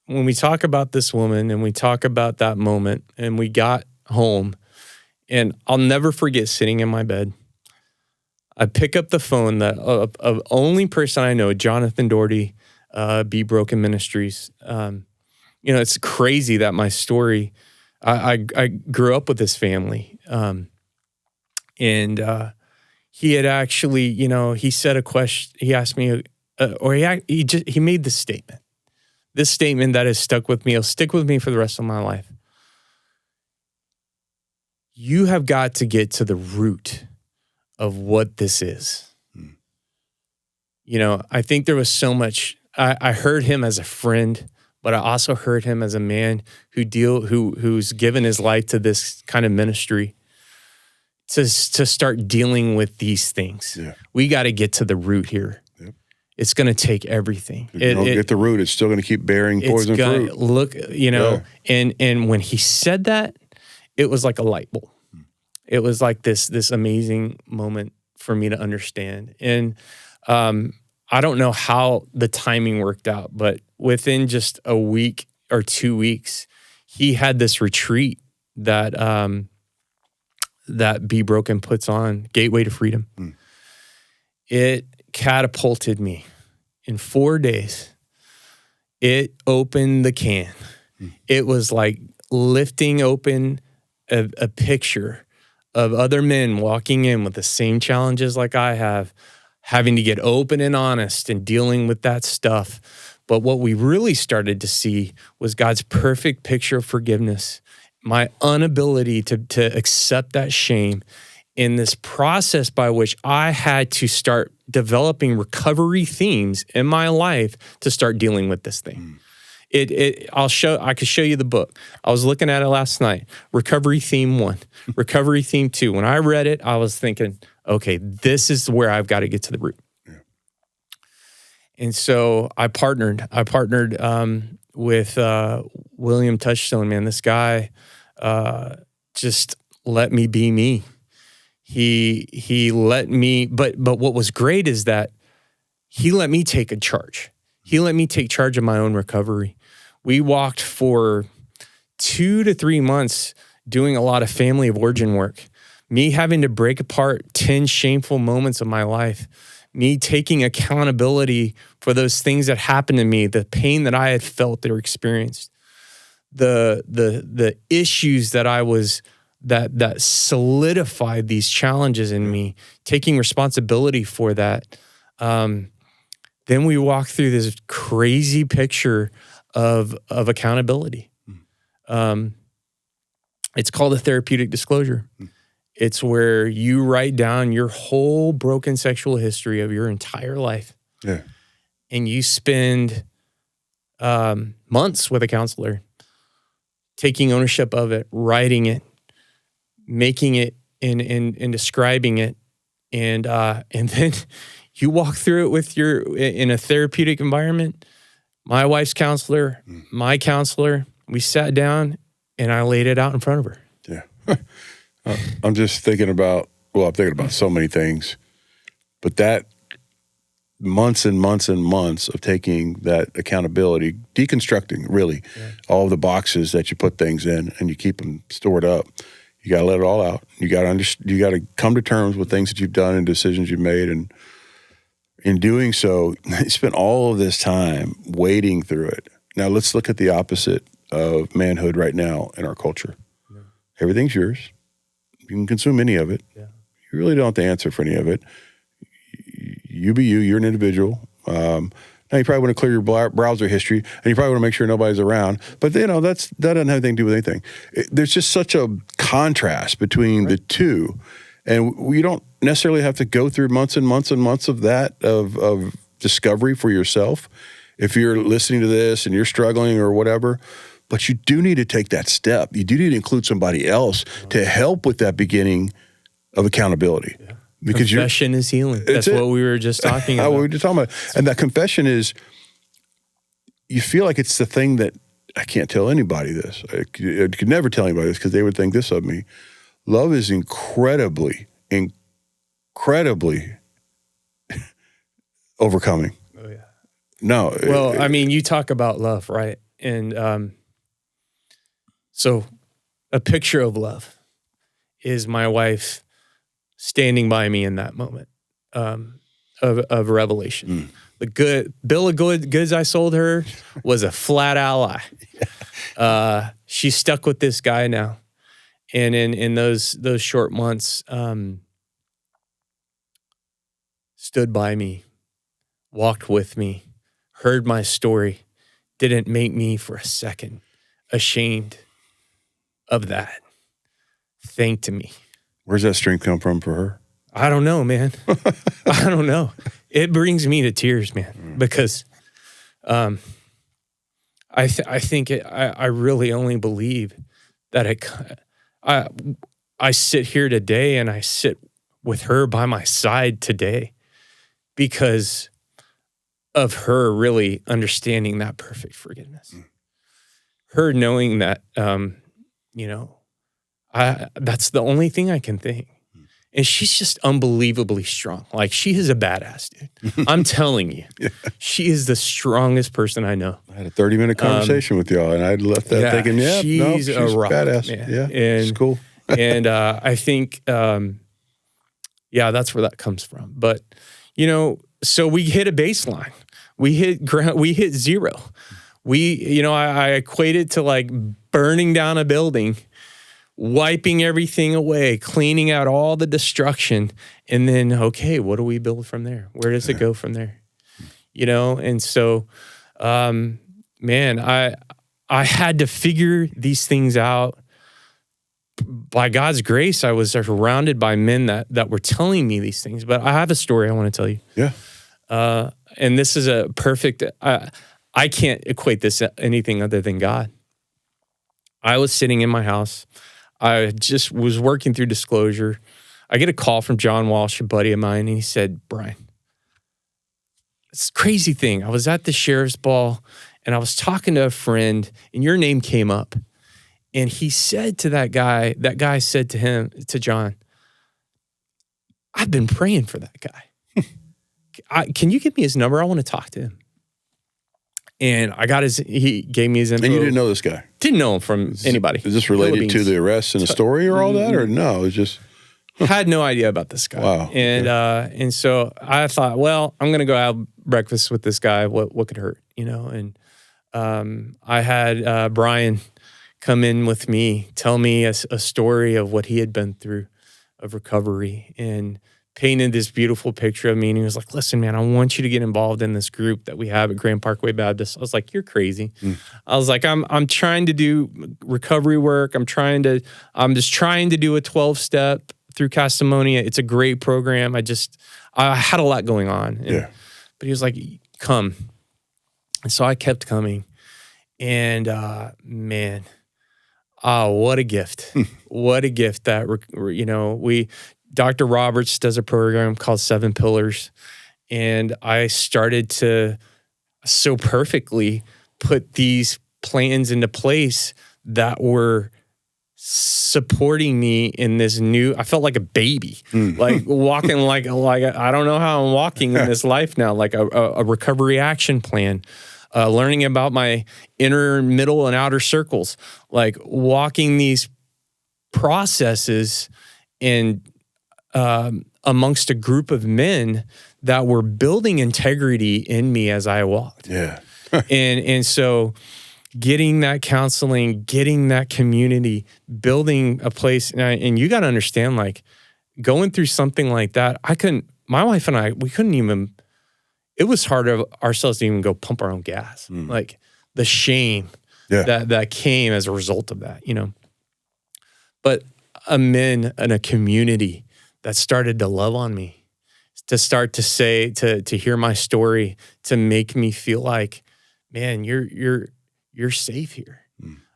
when we talk about this woman and we talk about that moment and we got home, and I'll never forget sitting in my bed. I pick up the phone that of only person I know, Jonathan Doherty, Be Broken Ministries. It's crazy that my story, I grew up with this family. And he had actually, he said a question, he asked me, he made this statement. This statement that has stuck with me, it'll stick with me for the rest of my life. You have got to get to the root of what this is. I think there was so much, I heard him as a friend, but I also heard him as a man who's given his life to this kind of ministry to start dealing with these things. Yeah. We got to get to the root here. Yep. It's going to take everything. If you don't get the root, it's still going to keep bearing poison fruit. Look, and when he said that, it was like a light bulb. It was like this amazing moment for me to understand. And I don't know how the timing worked out, but within just a week or 2 weeks, he had this retreat that Be Broken puts on, Gateway to Freedom. It catapulted me in 4 days. It opened the can. It was like lifting open a picture of other men walking in with the same challenges like I have, having to get open and honest and dealing with that stuff. But what we really started to see was God's perfect picture of forgiveness, my inability to accept that shame in this process by which I had to start developing recovery themes in my life to start dealing with this thing. I could show you the book. I was looking at it last night. Recovery Theme 1, Recovery Theme 2. When I read it, I was thinking, okay, this is where I've got to get to the root. Yeah. And so I partnered with William Touchstone, man. This guy just let me be me. He let me, but what was great is that he let me take a charge. He let me take charge of my own recovery. We walked for 2 to 3 months doing a lot of family of origin work. Me having to break apart 10 shameful moments of my life. Me taking accountability for those things that happened to me, the pain that I had felt or experienced, the issues that I was that solidified these challenges in me, taking responsibility for that. Then we walk through this crazy picture of accountability. It's called a therapeutic disclosure. It's where you write down your whole broken sexual history of your entire life. Yeah. And you spend months with a counselor, taking ownership of it, writing it, making it and describing it. And then you walk through it with in a therapeutic environment. My wife's counselor, my counselor, we sat down and I laid it out in front of her. Yeah. I'm just thinking about, I'm thinking about so many things, but that months and months and months of taking that accountability, deconstructing really all of the boxes that you put things in and you keep them stored up. You got to let it all out. You got to come to terms with things that you've done and decisions you've made. And in doing so, you spent all of this time wading through it. Now let's look at the opposite of manhood right now in our culture. Yeah. Everything's yours. You can consume any of it. Yeah. You really don't have to answer for any of it. You be you. You're an individual. Now you probably want to clear your browser history, and you probably want to make sure nobody's around. But that doesn't have anything to do with anything. There's just such a contrast between the two, and you don't necessarily have to go through months and months and months of that of discovery for yourself. If you're listening to this and you're struggling or whatever. But you do need to take that step. You do need to include somebody else to help with that beginning of accountability. Yeah. Because confession is healing. That's what we were just talking about. What we were just talking about. And that confession is, you feel like it's the thing that I can't tell anybody this. I could never tell anybody this because they would think this of me. Love is incredibly overcoming. Oh, yeah. No. Well, I mean, you talk about love, right? And so a picture of love is my wife standing by me in that moment of revelation. The bill of goods I sold her was a flat ally. She's stuck with this guy now. And in those short months, stood by me, walked with me, heard my story, didn't make me for a second ashamed of that. Thanked me. Where's that strength come from for her? I don't know, man. I don't know. It brings me to tears, man, because I think I really only believe that I sit here today and I sit with her by my side today because of her really understanding that perfect forgiveness. Her knowing that, that's the only thing I can think. And she's just unbelievably strong. Like, she is a badass, dude. I'm telling you. Yeah. She is the strongest person I know. I had a 30-minute conversation with y'all, and I left that thinking, she's a rock, badass. Man. Yeah, and, she's cool. And I think, that's where that comes from. But, so we hit a baseline. We hit zero. I equate it to like burning down a building, wiping everything away, cleaning out all the destruction, and then, okay, what do we build from there? Where does it go from there? And so, man, I had to figure these things out. By God's grace, I was surrounded by men that were telling me these things. But I have a story I want to tell you. Yeah. And this is a perfect, I can't equate this to anything other than God. I was sitting in my house. I just was working through disclosure. I get a call from John Walsh, a buddy of mine, and he said, Brian, it's a crazy thing. I was at the sheriff's ball, And I was talking to a friend, and your name came up. And he said to that guy said to John, I've been praying for that guy. Can you give me his number? I want to talk to him. And he gave me his info. And you didn't know this guy? Didn't know him from anybody. Is this related to the arrest and the story or all that? Or no, it's just... Had no idea about this guy. Wow. And so I thought, well, I'm going to go have breakfast with this guy. What could hurt, And I had Brian come in with me, tell me a story of what he had been through of recovery, and painted this beautiful picture of me. And he was like, listen, man, I want you to get involved in this group that we have at Grand Parkway Baptist. I was like, you're crazy. I was like, I'm trying to do recovery work. I'm just trying to do a 12-step through Castlemonia. It's a great program. I had a lot going on. But he was like, come. And so I kept coming. And man, what a gift. What a gift that, Dr. Roberts does a program called 7 Pillars. And I started to so perfectly put these plans into place that were supporting me in this I felt like a baby, like walking like I don't know how I'm walking in this life now, like a recovery action plan, learning about my inner, middle, and outer circles, like walking these processes and amongst a group of men that were building integrity in me as I walked. Yeah. and so getting that counseling, getting that community, building a place. And you got to understand, like, going through something like that, my wife and I, we couldn't even, it was hard for ourselves to even go pump our own gas. Like the shame that came as a result of that, But a men and a community that started to love on me, to start to say, to hear my story, to make me feel like, man, you're safe here.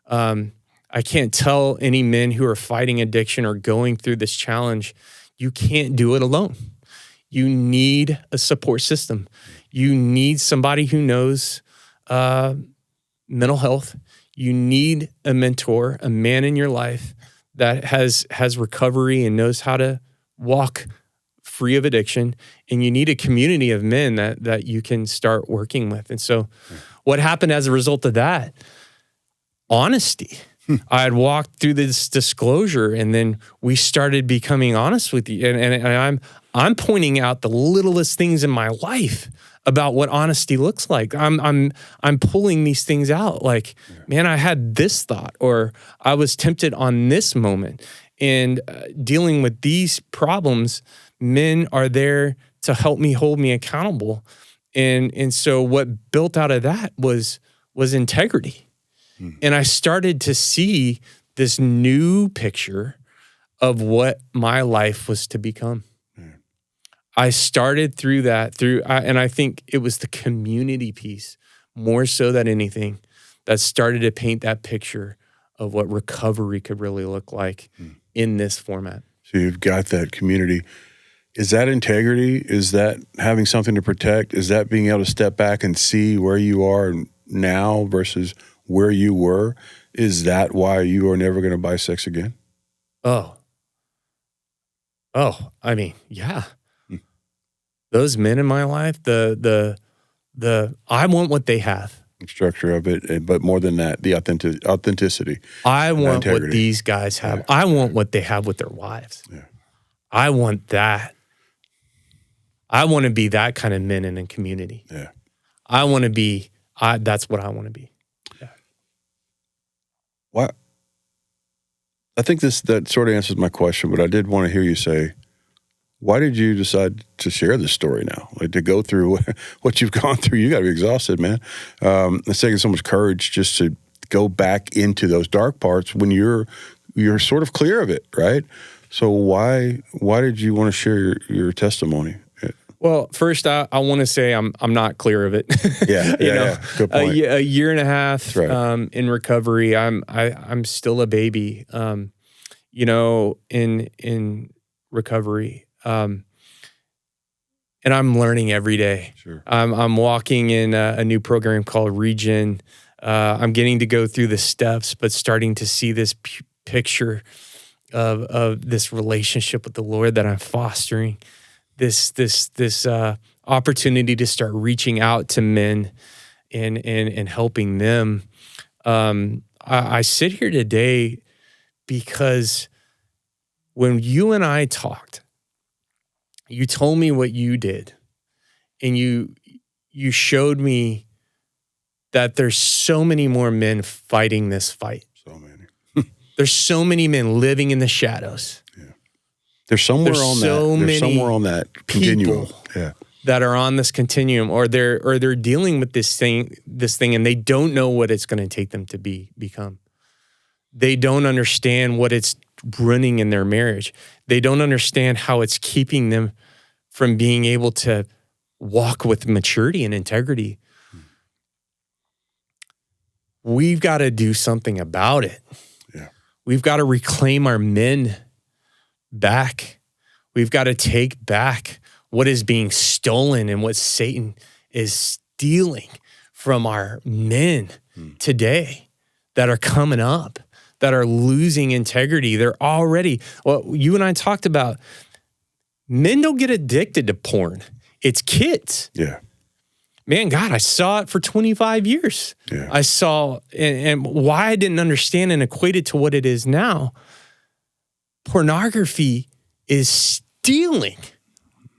I can't tell any men who are fighting addiction or going through this challenge, you can't do it alone. You need a support system. You need somebody who knows mental health. You need a mentor, a man in your life that has recovery and knows how to walk free of addiction. And you need a community of men that you can start working with. And so what happened as a result of that? Honesty. I had walked through this disclosure, and then we started becoming honest with you. And I'm pointing out the littlest things in my life about what honesty looks like. I'm pulling these things out. Like, man, I had this thought, or I was tempted on this moment. And dealing with these problems, men are there to help me, hold me accountable. And so what built out of that was integrity. And I started to see this new picture of what my life was to become. I started through that, and I think it was the community piece more so than anything that started to paint that picture of what recovery could really look like in this format. So you've got that community. Is that integrity? Is that having something to protect? Is that being able to step back and see where you are now versus where you were? Is that why you are never going to buy sex again? Oh, I mean, yeah. Those men in my life, I want what they have. The structure of it, but more than that, the authenticity. I want what these guys have. Yeah. I want what they have with their wives. Yeah. I want that. I want to be that kind of men in a community. Yeah. That's what I want to be. Yeah. Well, I think that sort of answers my question, but I did want to hear you say, why did you decide to share this story now? Like, to go through what you've gone through? You got to be exhausted, man. It's taking so much courage just to go back into those dark parts when you're sort of clear of it, right? So why did you want to share your testimony? Well, first, I want to say I'm not clear of it. Yeah. Good point. A year and a half right. In recovery, I'm still a baby. In recovery, and I'm learning every day. Sure. I'm walking in a new program called Region. I'm getting to go through the steps, but starting to see this picture of this relationship with the Lord that I'm fostering. This opportunity to start reaching out to men and helping them. I sit here today because when you and I talked, you told me what you did, and you showed me that there's so many more men fighting this fight. So many. There's so many men living in the shadows. Yeah. There's somewhere on that continuum. Yeah. That are on this continuum, or they're dealing with this thing, and they don't know what it's going to take them to become. They don't understand what it's ruining in their marriage. They don't understand how it's keeping them from being able to walk with maturity and integrity. We've got to do something about it. Yeah. We've got to reclaim our men back. We've got to take back what is being stolen and what Satan is stealing from our men today that are coming up, that are losing integrity. They're already, well, you and I talked about, men don't get addicted to porn. It's kids. Yeah. Man, God, I saw it for 25 years. Yeah. I saw, and why I didn't understand and equate it to what it is now, pornography is stealing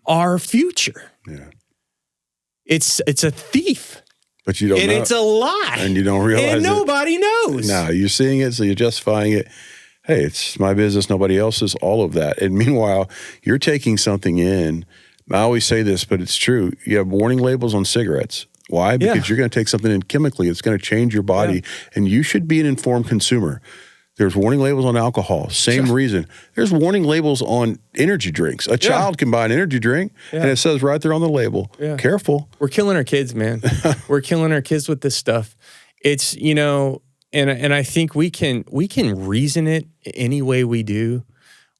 our future. Yeah. It's a thief. But you don't know. And it's a lie. And you don't realize and nobody knows. No, you're seeing it, so you're justifying it. Hey, it's my business, nobody else's, all of that. And meanwhile, you're taking something in. I always say this, but it's true. You have warning labels on cigarettes. Why? Because you're going to take something in chemically. It's going to change your body. And you should be an informed consumer. There's warning labels on alcohol. Same reason. There's warning labels on energy drinks. A child can buy an energy drink, and it says right there on the label, careful. We're killing our kids, man. We're killing our kids with this stuff. It's, you know, and I think we can reason it any way we do,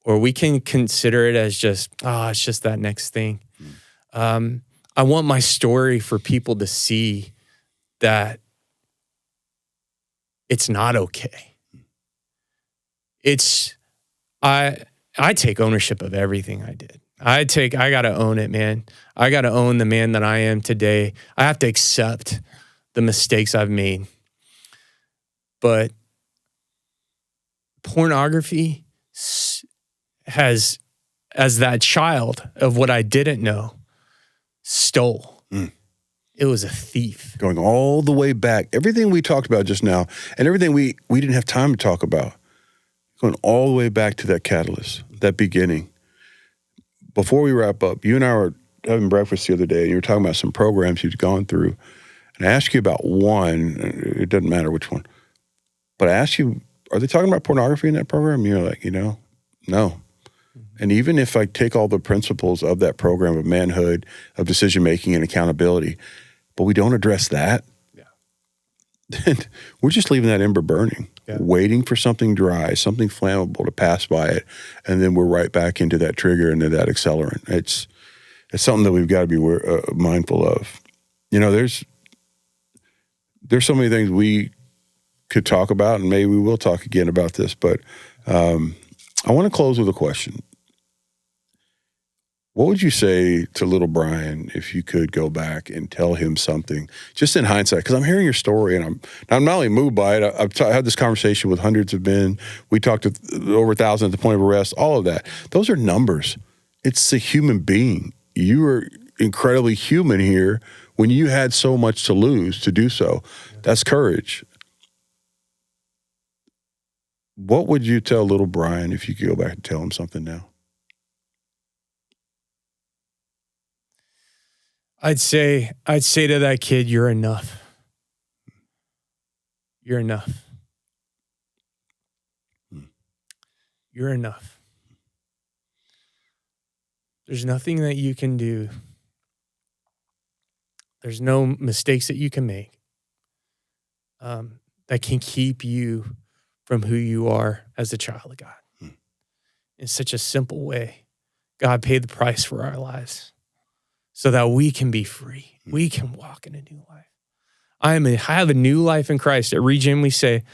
or we can consider it as just, it's just that next thing. I want my story for people to see that it's not okay. I take ownership of everything I did. I got to own it, man. I got to own the man that I am today. I have to accept the mistakes I've made. But pornography has, as that child of what I didn't know, stole. It was a thief. Going all the way back. Everything we talked about just now, and everything we didn't have time to talk about. Going all the way back to that catalyst, that beginning. Before we wrap up, you and I were having breakfast the other day, and you were talking about some programs you'd gone through. And I asked you about one. It doesn't matter which one. But I asked you, are they talking about pornography in that program? And you're like, no. And even if I take all the principles of that program of manhood, of decision-making and accountability, but we don't address that, then we're just leaving that ember burning, waiting for something dry, something flammable to pass by it, and then we're right back into that trigger and into that accelerant. It's something that we've got to be mindful of. You know, there's so many things we could talk about, and maybe we will talk again about this, but I want to close with a question. What would you say to little Brian if you could go back and tell him something, just in hindsight? Because I'm hearing your story, and I'm not only moved by it. I've had this conversation with hundreds of men. We talked to over 1,000 at the point of arrest, all of that. Those are numbers. It's a human being. You were incredibly human here when you had so much to lose to do so. That's courage. What would you tell little Brian if you could go back and tell him something now? I'd say to that kid, you're enough. You're enough. You're enough. There's nothing that you can do. There's no mistakes that you can make that can keep you from who you are as a child of God. In such a simple way, God paid the price for our lives. so that we can be free. We can walk in a new life. I have a new life in Christ. At Regen, we say,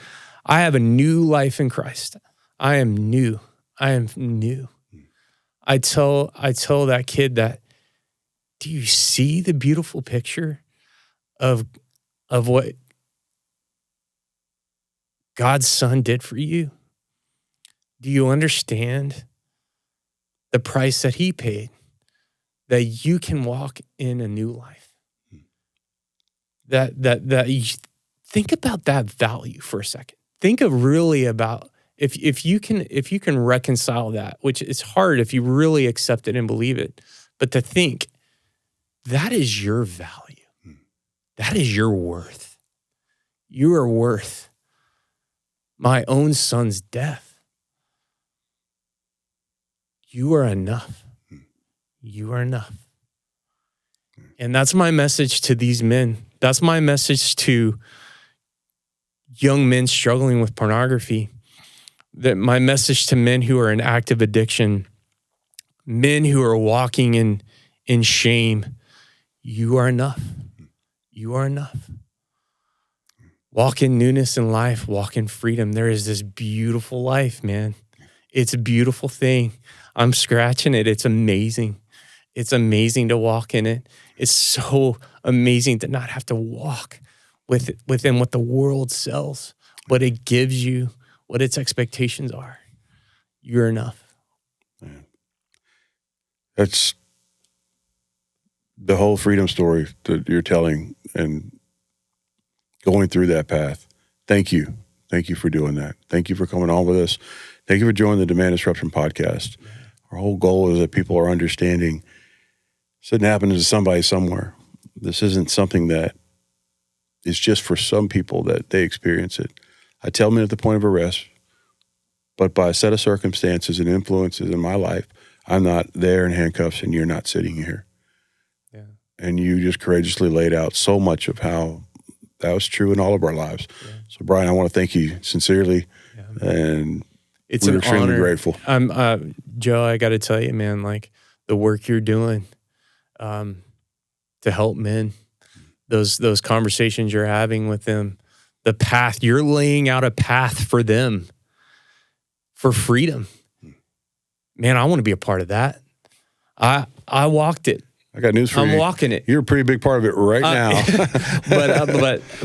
I have a new life in Christ. I am new. I am new. I tell that kid that, do you see the beautiful picture of what God's Son did for you? Do you understand the price that he paid, that you can walk in a new life? That you think about that value for a second. Think of really about if you can reconcile that, which is hard if you really accept it and believe it, but to think that is your value. That is your worth. You are worth my own son's death. You are enough. You are enough. And that's my message to these men. That's my message to young men struggling with pornography. That my message to men who are in active addiction, men who are walking in shame. You are enough. You are enough. Walk in newness in life. Walk in freedom. There is this beautiful life, man. It's a beautiful thing. I'm scratching it. It's amazing. It's amazing to walk in it. It's so amazing to not have to walk within what the world sells, what it gives you, what its expectations are. You're enough. Man. That's the whole freedom story that you're telling and going through that path. Thank you. Thank you for doing that. Thank you for coming on with us. Thank you for joining the Demand Disruption podcast. Our whole goal is that people are understanding this didn't happen to somebody somewhere. This isn't something that is just for some people that they experience it. I tell men at the point of arrest, but by a set of circumstances and influences in my life, I'm not there in handcuffs and you're not sitting here. Yeah. And you just courageously laid out so much of how that was true in all of our lives. Yeah. So, Brian, I want to thank you sincerely. Yeah, and it's we're an extremely honor. Grateful. Joe, I got to tell you, man, like the work you're doing to help men, those conversations you're having with them, the path, you're laying out a path for them for freedom. Man, I want to be a part of that. I walked it. I got news for you. I'm walking it. You're a pretty big part of it right now.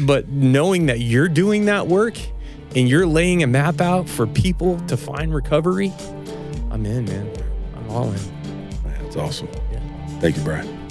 but knowing that you're doing that work and you're laying a map out for people to find recovery, I'm in, man. I'm all in. Man, that's awesome. Yeah. Thank you, Brian.